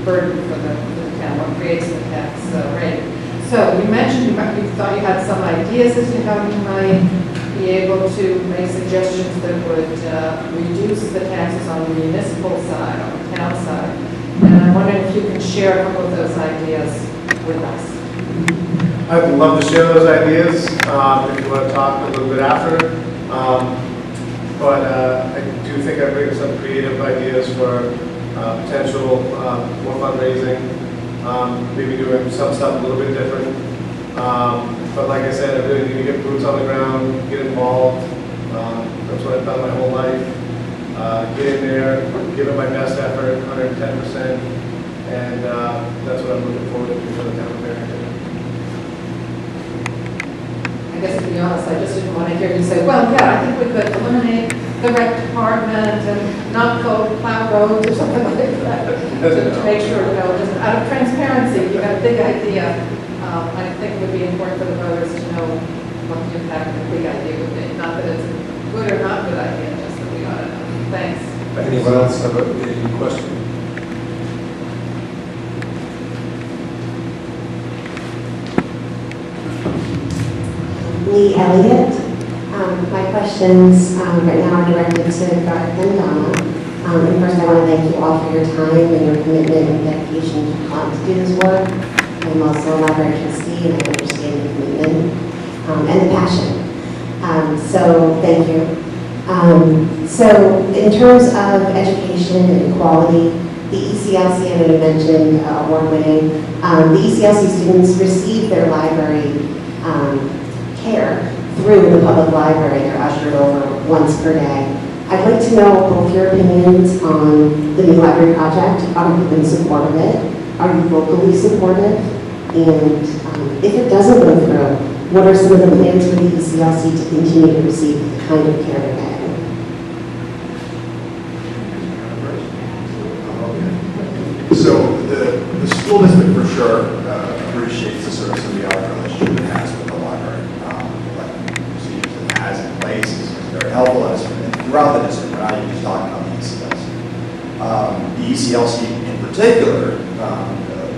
burden for the town, what creates the tax rate. So you mentioned you thought you had some ideas as to how you might be able to make suggestions that would reduce the taxes on the municipal side, on the town side. And I'm wondering if you can share a couple of those ideas with us. I'd love to share those ideas if you want to talk a little bit after. But I do think I bring some creative ideas for potential more fundraising, maybe doing some stuff a little bit different. But like I said, I really need to get boots on the ground, get involved. That's what I've done my whole life. Get in there, give it my best effort, 110%, and that's what I'm looking forward to do for the town of Barrington. I guess to be honest, I just didn't want to hear you say, well, yeah, I think we could eliminate the rec department and not go plow roads or something like that. To make sure, just out of transparency, you got a big idea. I think it would be important for the voters to know what the impact of the big idea would be. Not that it's a good or not good idea, just that we ought to know. Thanks. Anyone else have any question? Lee Elliott. My questions right now are directed to Garth and Donna. And first, I want to thank you all for your time and your commitment and dedication to do this work. I'm also a library trustee, and I understand the commitment and the passion. So thank you. So in terms of education and equality, the ECLC, I know you mentioned award-winning, the ECLC students receive their library care through the public library. They're ushered over once per day. I'd like to know both your opinions on the new library project. Are you in support of it? Are you vocally supportive? And if it doesn't go through, what are some of the plans for the ECLC to continue to receive the kind of care they're getting? So the school district for sure appreciates the service of the art relationship it has with the library. Like procedures it has in place is very helpful and throughout the district. We're not even just talking about the ECLC. The ECLC in particular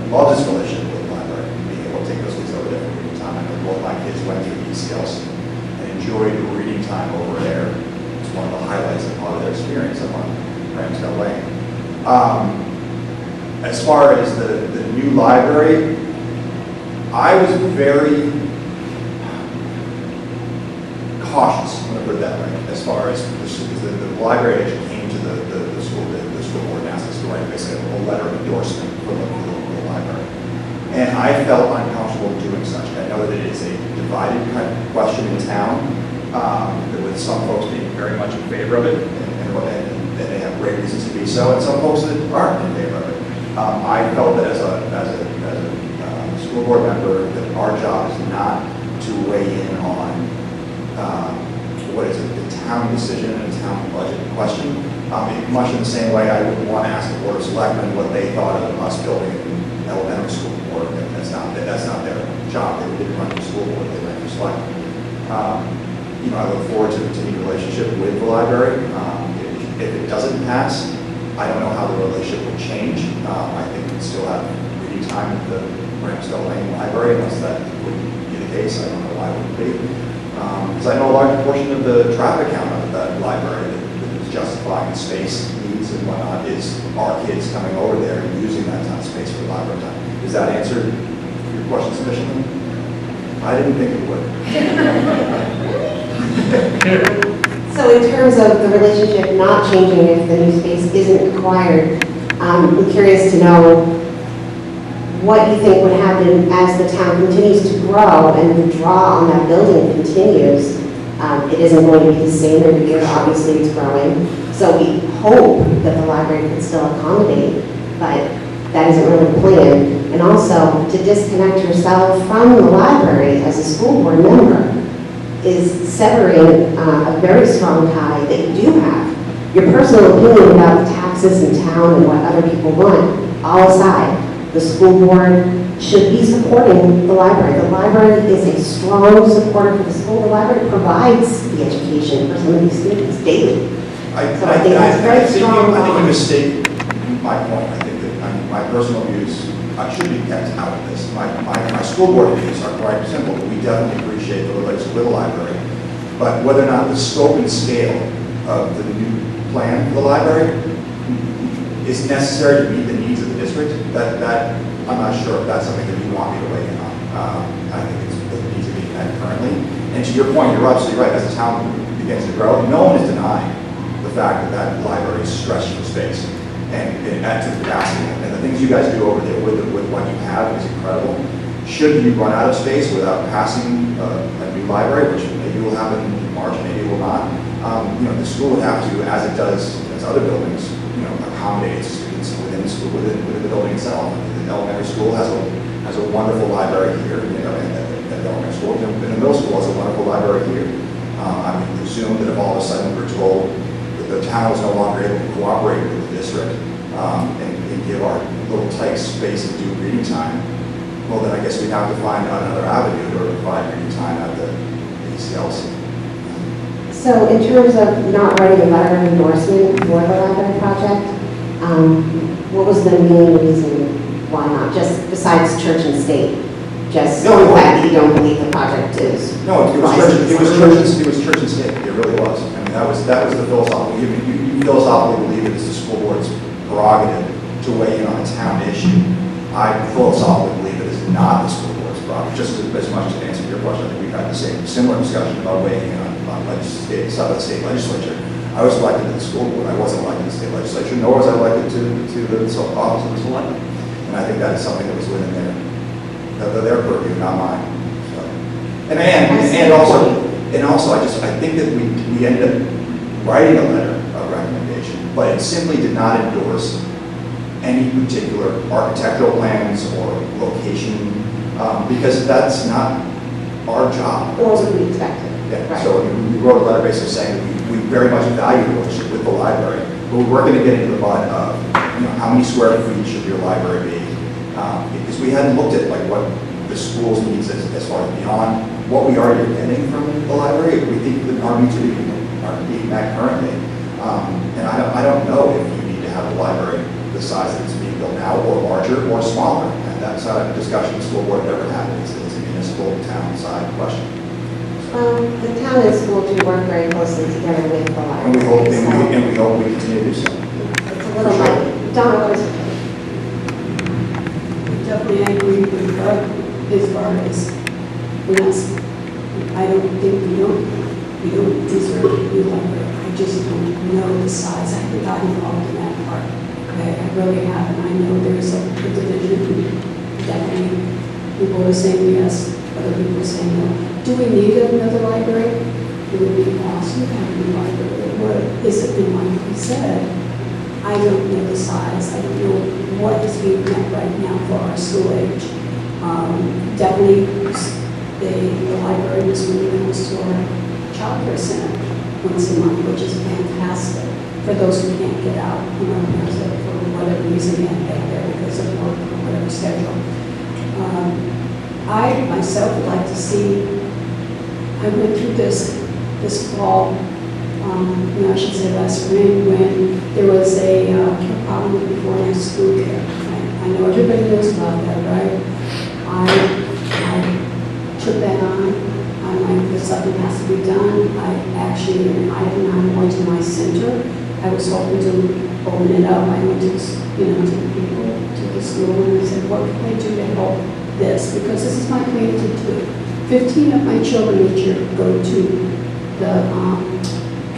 loves its relationship with the library, being able to take those kids over there for reading time. I know both my kids went through the ECLC and enjoyed the reading time over there. It's one of the highlights of part of their experience up on Ramsdale Lane. As far as the new library, I was very cautious, I'm going to put it that way, as far as the library actually came to the school board and asked us to write basically a letter of endorsement for the library. And I felt uncomfortable doing such. I know that it is a divided kind of question in town, with some folks being very much in favor of it, and they have great reasons to be so, and some folks that aren't in favor of it. I felt that as a school board member, that our job is not to weigh in on what is the town decision and a town budget question. Much in the same way, I would want to ask the Board of Selectmen what they thought of us building an elementary school board. That's not their job. They didn't run the school board. They ran the selectmen. I look forward to a continued relationship with the library. If it doesn't pass, I don't know how the relationship will change. I think we still have reading time at the Ramsdale Lane Library, unless that wouldn't be the case. I don't know why it wouldn't be. Because I know a large portion of the traffic count of that library that is justifying the space needs and whatnot is our kids coming over there and using that time space for library time. Does that answer your question sufficiently? I didn't think it would. So in terms of the relationship not changing if the new space isn't required, I'm curious to know what you think would happen as the town continues to grow and the draw on that building continues. It isn't going to be the same every year, obviously it's growing. So we hope that the library can still accommodate, but that isn't really the plan. And also to disconnect yourself from the library as a school board member is severing a very strong tie that you do have. Your personal opinion about the taxes in town and what other people want, all aside, the school board should be supporting the library. The library is a strong supporter for the school. The library provides the education for some of these students daily. So I think that's very strong. I think you mistake my point. I think that my personal views should be kept out of this. My school board views are quite simple. We definitely appreciate the relationship with the library, but whether or not the scope and scale of the new plan for the library is necessary to meet the needs of the district, that I'm not sure if that's something that you want me to weigh in on. I think it needs to be met currently. And to your point, you're absolutely right. As the town begins to grow, no one is denying the fact that that library is stretched for space and adds to the capacity. And the things you guys do over there with what you have is incredible. Should you run out of space without passing a new library, which maybe will happen in March, maybe it will not, the school would have to, as it does as other buildings, accommodate its students within the school, within the building itself. The elementary school has a wonderful library here, at the elementary school, and the middle school has a wonderful library here. I would presume that if all of a sudden we're told that the town is no longer able to cooperate with the district and give our little tight space and do reading time, well then I guess we'd have to find another avenue to provide reading time at the ECLC. So in terms of not writing a letter of endorsement for the library project, what was the main reason why not? Just besides church and state? Just the fact that you don't believe the project is No, it was church and state. It really was. I mean, that was the philosophical, you philosophically believe it is the school board's prerogative to weigh in on a town issue. I philosophically believe it is not the school board's prerogative, just as much to answer your question. I think we've had the similar discussion about weighing in on the state legislature. I was elected to the school board. I wasn't elected to the state legislature, nor was I elected to the office of the selectman. And I think that is something that was within their purview, not mine. So. And also, I think that we ended up writing a letter of recommendation, but it simply did not endorse any particular architectural plans or location, because that's not our job. Or what we expected. Yeah, Right. so we wrote a letter basically saying that we very much value the relationship with the library, but we weren't going to get into the butt of, how many square feet should your library be? Because we hadn't looked at like what the school's needs as far as beyond what we already are getting from the library. We think that our needs are being met currently. And I don't know if you need to have a library the size that it's being built now, or larger or smaller. And that's not a discussion the school board ever had. It's a municipal town side question. The town and school do work very closely together with the And we library. hope we continue to do so. It's a little like, Donna, what is it? Definitely, I agree with her as far as, yes, I don't think we don't deserve a new library. I just don't know the size. I haven't gotten involved in that part. Okay, I really haven't. I know there's a division, definitely, people are saying yes, other people are saying no. Do we need another library? It would be awesome to have a new library. What is it, and like we said, I don't know the size. I don't know what is being met right now for our school age. Definitely, the library was moving us to our child care center once a month, which is fantastic for those who can't get out, for whatever reason can't get there because of work or whatever schedule. I myself would like to see. I went through this fall. I should say last spring, when there was a problem with before next school care. I know everybody knows about that, right? I took that on. I'm like, if something has to be done, I actually, and I went to my center. I was hoping to open it up. I went to, to the people, to the school, and I said, what can I do to help this? Because this is my community too. 15 of my children each year go to the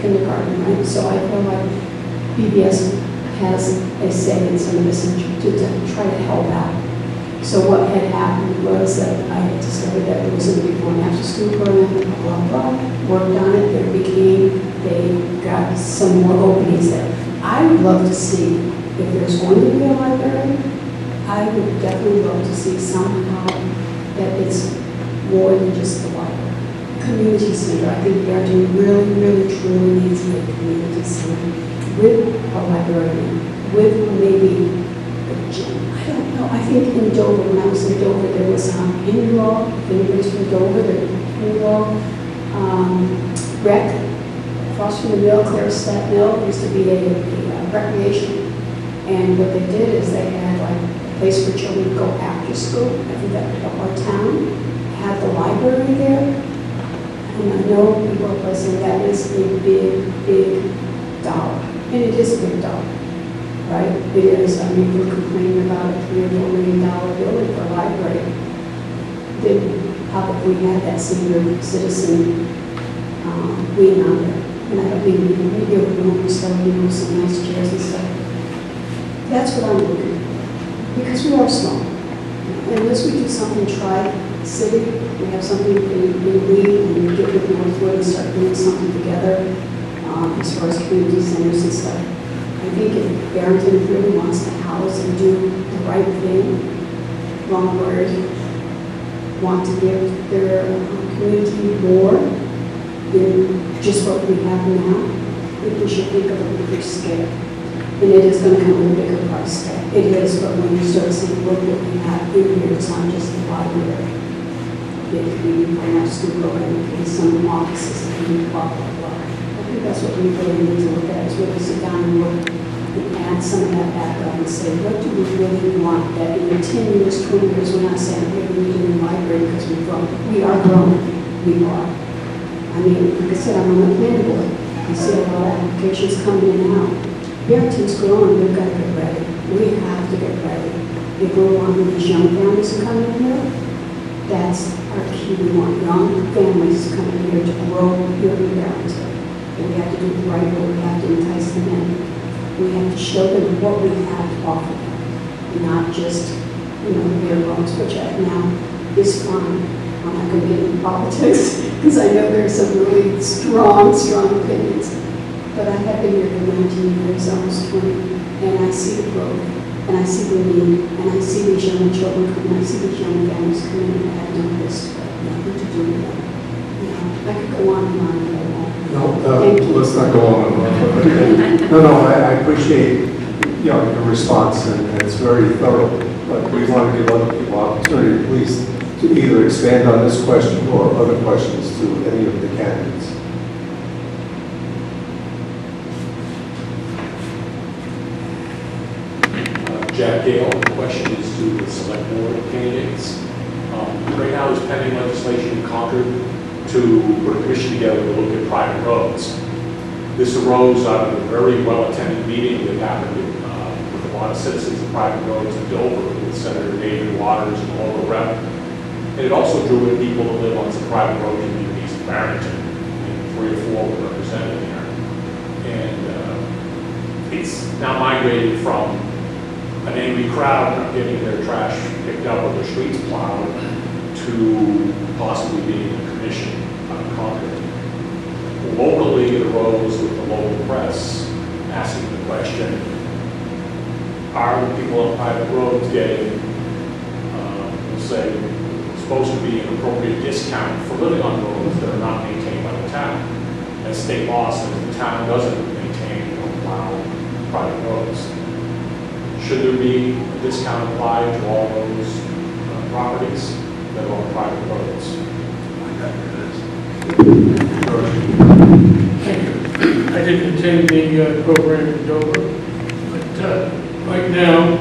kindergarten, right? So I feel like BBS has a say in some of this and to try to help out. So what had happened was that I had discovered that there was a before and after school program, blah, blah, blah, worked on it, they got some more openings there. I would love to see, if there's going to be a library, I would definitely love to see somehow that it's more than just the library. Community center, I think Barrington really, really, truly needs a community center with a librarian, with maybe a gym. I don't know. I think in Dover, when I was in Dover, there was Henry Law. If anybody's from Dover, the Henry Law rec across from the mill, Claristat Mill, used to be a recreation. And what they did is they had like a place for children to go after school. I think that would help our town. Had the library there. And I know people are saying that is a big, big dollar. And it is a big dollar, right? It is. I mean, we're complaining about a $3 or $4 million building for a library. Then probably had that senior citizen being out there. And I don't think we give room, so some nice chairs and stuff. That's what I'm looking for. Because we are small. And unless we do something, try city, we have something in lead and get with Northwood and start doing something together as far as community centers and stuff. I think if Barrington really wants to house and do the right thing, wrong word, want to give their community more than just what we have now, I think we should think of a bigger scale. And it is going to come with a bigger price tag. It is, but when you start seeing what we have in here, it's not just the library. It could be an after-school program, it could be some offices, it could be blah, blah, blah. I think that's what we really need to look at, is really sit down and look and add some of that back up and say, what do we really want that in 10 years, 20 years, we're not saying, hey, we need a new library because we've grown. We are growing. We are. I mean, like I said, I'm on the planning board. I see a lot of applications coming in and out. Barrington's growing, we've got to get ready. We have to get ready. If we want these young families to come in here, that's our key. We want young families coming here to grow here in Barrington. And we have to do it the right way. We have to entice them in. We have to show them what we have to offer them, not just, the bare bones, which right now is fine. I'm not going to get into politics because I know there's some really strong opinions. But I have been here for 19 years, almost 20, and I see the growth, and I see the need, and I see these young children come, and I see these young families come in and have no risk, nothing to do with them. I could go on and on, but I won't. No, let's not go on and on. No, I appreciate, your response, and it's very thorough, but we want to give other people opportunity at least to either expand on this question or other questions to any of the candidates. Jack Gale, the question is to the select board candidates. Right now is pending legislation in Concord to put a commission together to look at private roads. This arose out of a very well-attended meeting that happened with a lot of citizens of private roads in Dover with Senator David Waters and the local rep. And it also drew in people that live on some private road communities in Barrington, and 3 or 4 were represented there. And it's now migrated from an angry crowd not getting their trash picked up or their streets plowed to possibly being a commission on Concord. Locally, it arose with the local press asking the question, are the people on private roads getting, say, supposed to be an appropriate discount for living on roads that are not maintained by the town? And state law says the town doesn't maintain or plow private roads. Should there be a discount applied to all those properties that are on private roads? I didn't attend the program in Dover, but right now,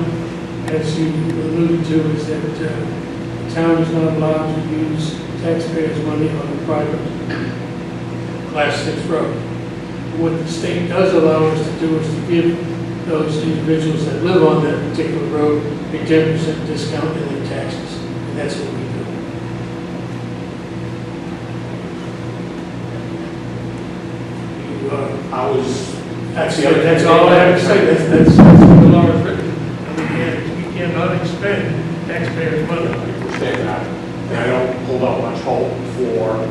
as you alluded to, is that the town is not allowed to use taxpayers' money on a private Class 6 road. What the state does allow us to do is to give those individuals that live on that particular road a 10% discount in their taxes, and that's what we do. I was Actually, that's all I have to say. That's what the law is written. We cannot expend taxpayers' money. I understand that, and I don't hold out much hope for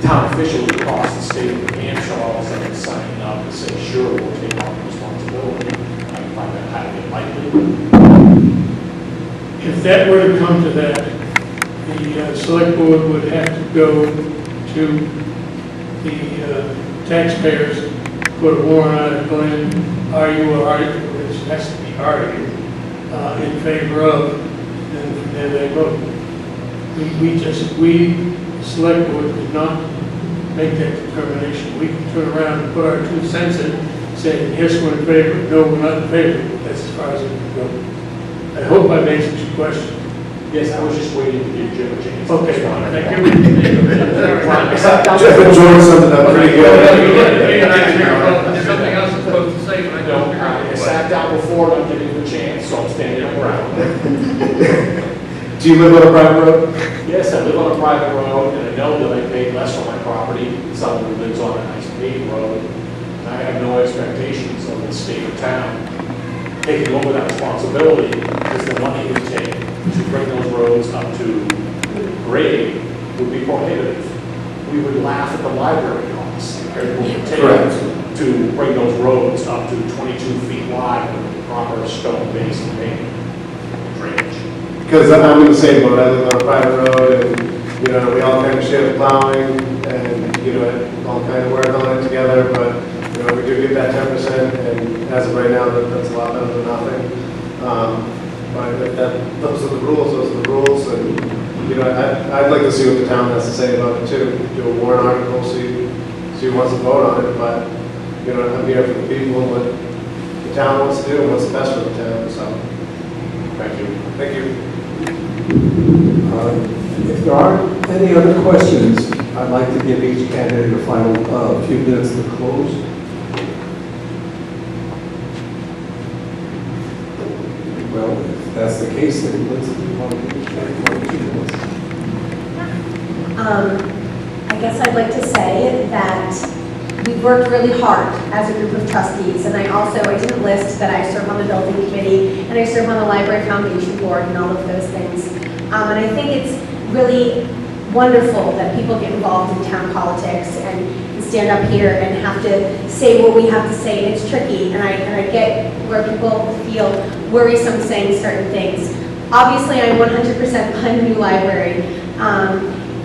town officials across the state of New Hampshire all of a sudden signing up and saying, sure, we'll take on responsibility. I find that highly unlikely. If that were to come to that, the select board would have to go to the taxpayers, put a warrant article in, argue or article, which has to be argued, in favor of, then they vote. We, the select board, did not make that determination. We can turn around and put our 2 cents in, saying, yes, we're in favor, no, we're not in favor. That's as far as it can go. I hope I've answered your question. Yes, I was just waiting to give Jim a chance. Okay, thank you. Jeff enjoyed something up pretty good. There's something else I'm supposed to say, but I don't. I sat down before, and I'm giving you a chance, so I'm standing around. Do you live on a private road? Yes, I live on a private road, and I know that I pay less for my property than someone who lives on a nice paved road. And I have no expectations of the state or town taking over that responsibility, because the money it would take to bring those roads up to grade would be prohibitive. We would laugh at the library costs compared to what it would take to bring those roads up to 22 feet wide with proper stone base and pavement drainage. Because I'm in the same boat. I live on a private road, and we all kind of share the plowing, and all kind of work on it together. But we do get that 10%, and as of right now, that's a lot better than nothing. But if those are the rules, those are the rules, and I'd like to see what the town has to say about it too. Do a warrant article, see who wants to vote on it. But I'm here for the people, and what the town wants to do, and what's best for the town. So, Thank you. thank you. If there aren't any other questions, I'd like to give each candidate a final few minutes to close. Well, if that's the case, then let's move on to I guess I'd like to say that we've worked really hard as a group of trustees, and I didn't list that I serve on the building committee, and I serve on the library foundation board and all of those things. And I think it's really wonderful that people get involved in town politics and stand up here and have to say what we have to say, and it's tricky, and I get where people feel worrisome saying certain things. Obviously, I'm 100% behind the new library.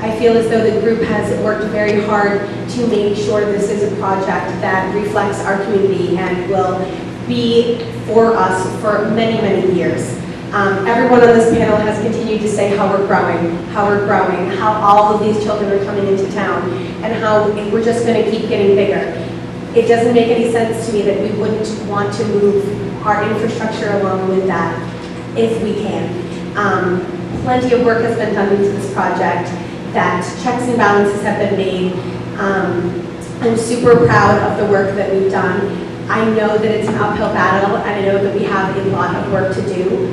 I feel as though the group has worked very hard to make sure this is a project that reflects our community and will be for us for many, many years. Everyone on this panel has continued to say how we're growing, how all of these children are coming into town, and how we're just going to keep getting bigger. It doesn't make any sense to me that we wouldn't want to move our infrastructure along with that if we can. Plenty of work has been done into this project, that checks and balances have been made. I'm super proud of the work that we've done. I know that it's an uphill battle, and I know that we have a lot of work to do.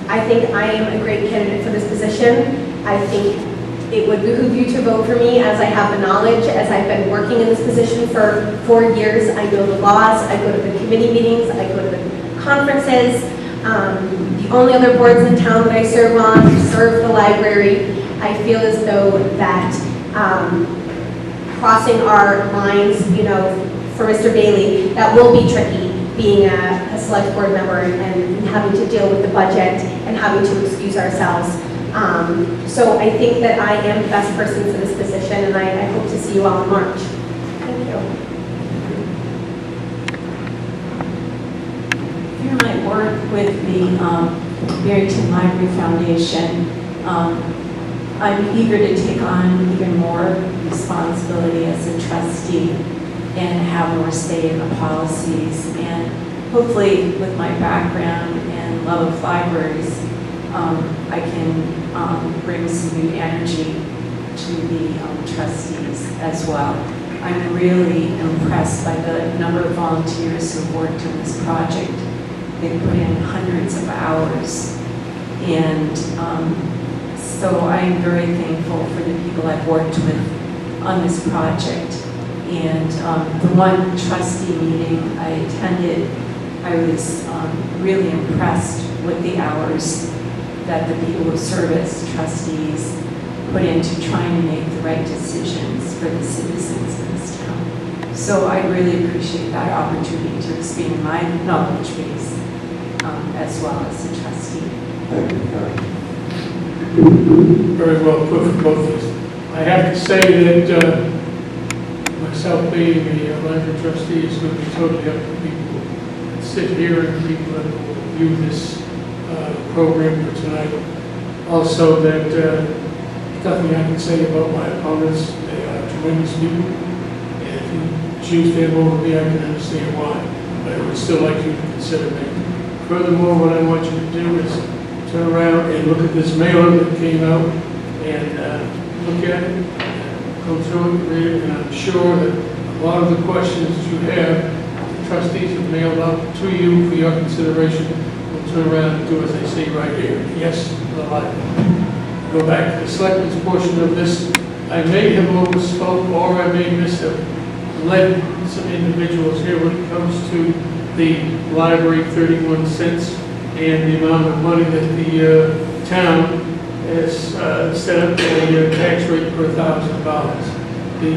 I think I am a great candidate for this position. I think it would behoove you to vote for me, as I have the knowledge, as I've been working in this position for 4 years. I know the laws, I go to the committee meetings, I go to the conferences. The only other boards in town that I serve on serve the library. I feel as though that crossing our lines, for Mr. Bailey, that will be tricky, being a select board member and having to deal with the budget and having to excuse ourselves. So I think that I am the best person for this position, and I hope to see you all in March. Thank you. Through my work with the Barrington Library Foundation, I'm eager to take on even more responsibility as a trustee and have more say in the policies. And hopefully, with my background and love of libraries, I can bring some new energy to the trustees as well. I'm really impressed by the number of volunteers who have worked on this project. They put in hundreds of hours, and so I'm very thankful for the people I've worked with on this project. And the one trustee meeting I attended, I was really impressed with the hours that the people who serve as trustees put into trying to make the right decisions for the citizens of this town. So I really appreciate that opportunity to expand my knowledge base as well as a trustee. Thank you, Karen. Very well put for both of us. I have to say that myself being a library trustee is going to be totally up to people that sit here and people that will view this program for tonight. Also, that nothing I can say about my opponents. They are tremendous people, and if you choose them over me, I can understand why. But I would still like you to consider me. Furthermore, what I want you to do is turn around and look at this mailer that came out and look at it, go through it, read it, and I'm sure that a lot of the questions that you have, the trustees have mailed out to you for your consideration. We'll turn around and do as they say right here. Yes to the light. Go back to the selectmen's portion of this. I may have overspoke, or I may have led some individuals here when it comes to the library 31 cents and the amount of money that the town has set up a tax rate per $1,000. The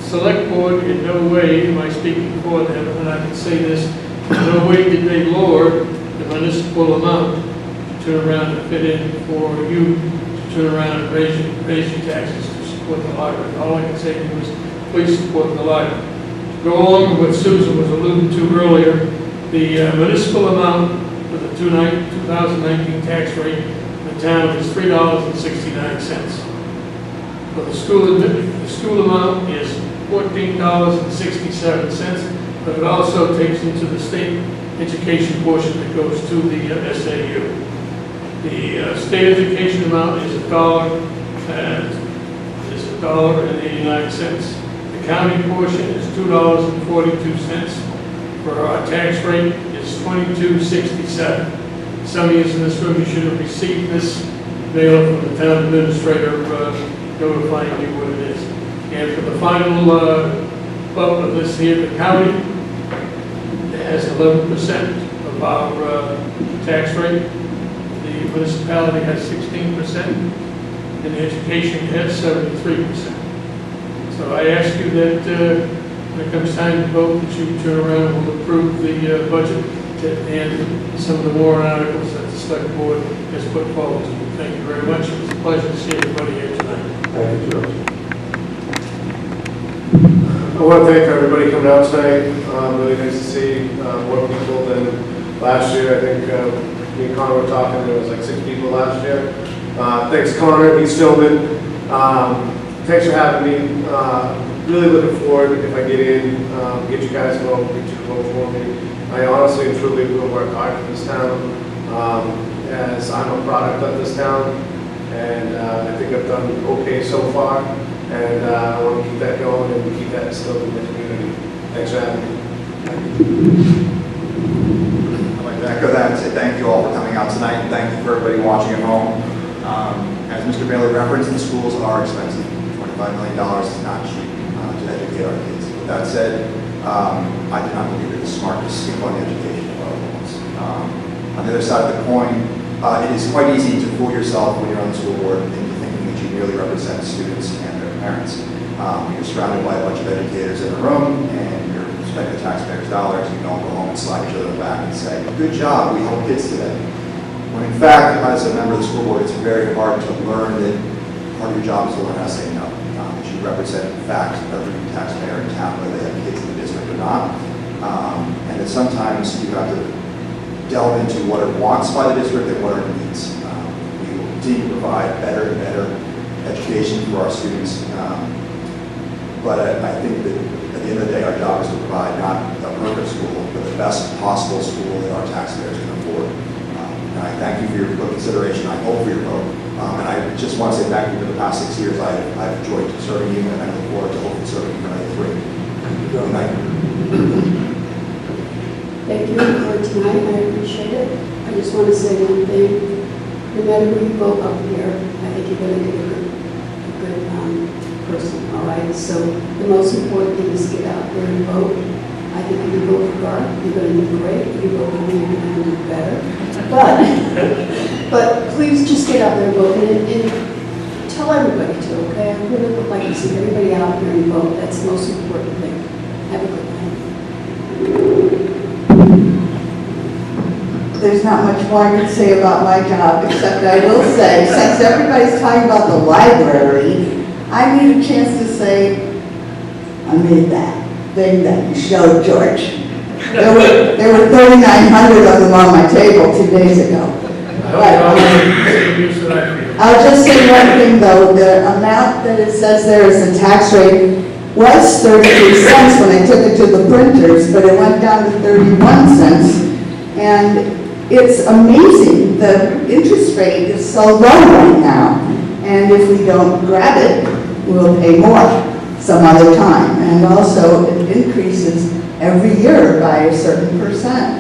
select board, in no way am I speaking for them, and I can say this, in no way did they lower the municipal amount to turn around and fit in for you to turn around and raise your taxes to support the library. All I can say to you is please support the library. To go along with what Susan was alluding to earlier, the municipal amount for the 2019 tax rate in the town is $3.69. For the school amount is $14.67, but it also takes into the state education portion that goes to the SAU. The state education amount is $1, and is $1.89. The county portion is $2.42. For our tax rate is $22.67. Some of you in this room, you should have received this mail from the town administrator notifying you what it is. And for the final vote of this here, the county has 11% of our tax rate. The municipality has 16%, and the education has 73%. So I ask you that when it comes time to vote, that you turn around and will approve the budget and some of the warrant articles that the select board has put forward to you. Thank you very much. It was a pleasure to see everybody here tonight. Thank you, George. I want to thank everybody coming out tonight. Really nice to see more people than last year. I think me and Connor were talking, there was like 6 people last year. Thanks, Connor, he's filming. Thanks for having me. Really looking forward, if I get in, get you guys involved, get you to vote for me. I honestly and truly will work hard for this town, as I'm a product of this town, and I think I've done okay so far, and I want to keep that going and keep that instilled in the community. Thanks for having me. I'd like to echo that and say thank you all for coming out tonight, and thank you for everybody watching at home. As Mr. Bailey referenced, the schools are expensive. $25 million is not cheap to educate our kids. With that said, I do not believe it is smart to skip on the education of our ones. On the other side of the coin, it is quite easy to fool yourself when you're on the school board into thinking that you merely represent students and their parents. You're surrounded by a bunch of educators in a room, and you're spending the taxpayers' dollars. You don't go home and slap each other on the back and say, "Good job, we helped kids today." When in fact, as a member of the school board, it's very hard to learn that part of your job is to learn how to say no. That you represent, in fact, every taxpayer in town, whether they have kids in the district or not. And that sometimes you have to delve into what are wants by the district and what are needs. We will continue to provide better and better education for our students. But I think that at the end of the day, our job is to provide not a perfect school, but the best possible school that our taxpayers can afford. And I thank you for your consideration. I hope for your vote. And I just want to say thank you for the past 6 years. I've enjoyed serving you, and I look forward to hopefully serving you for another 3. Good night. Thank you for tonight, I appreciate it. I just want to say one thing. No matter who you vote up here, I think you're going to get a good person, all right? So the most important thing is get out there and vote. I think if you vote for Garth, you're going to do great. If you vote for me, you're going to do better. But please just get out there and vote, and tell everybody to, okay? I really would like to see everybody out here and vote. That's the most important thing. Have a good night. There's not much more I can say about my job, except I will say, since everybody's talking about the library, I need a chance to say, I made that thing that you showed, George. There were 3,900 of them on my table 2 days ago. I'll just say one thing though, the amount that it says there is the tax rate was 33 cents when I took it to the printers, but it went down to 31 cents. And it's amazing, the interest rate is so low right now. And if we don't grab it, we'll pay more some other time. And also it increases every year by a certain percent.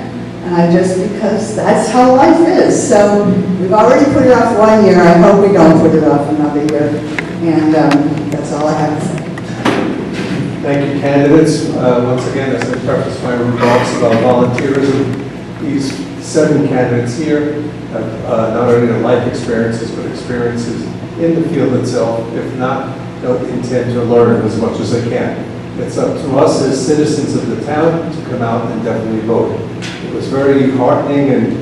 Because that's how life is. So we've already put it off 1 year. I hope we don't put it off another year. And that's all I have to say. Thank you, candidates. Once again, as I preface my remarks about volunteerism, these 7 candidates here have not only their life experiences, but experiences in the field itself, if not, don't intend to learn as much as they can. It's up to us as citizens of the town to come out and definitely vote. It was very heartening and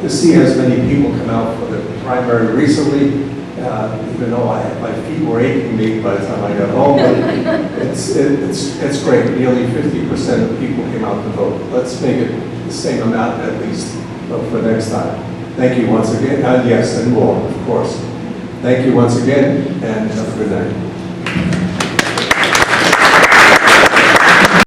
to see as many people come out for the primary recently, even though my feet were aching me by the time I got home. But it's great. Nearly 50% of people came out to vote. Let's make it the same amount at least for next time. Thank you once again. Yes, and more, of course. Thank you once again, and have a good night.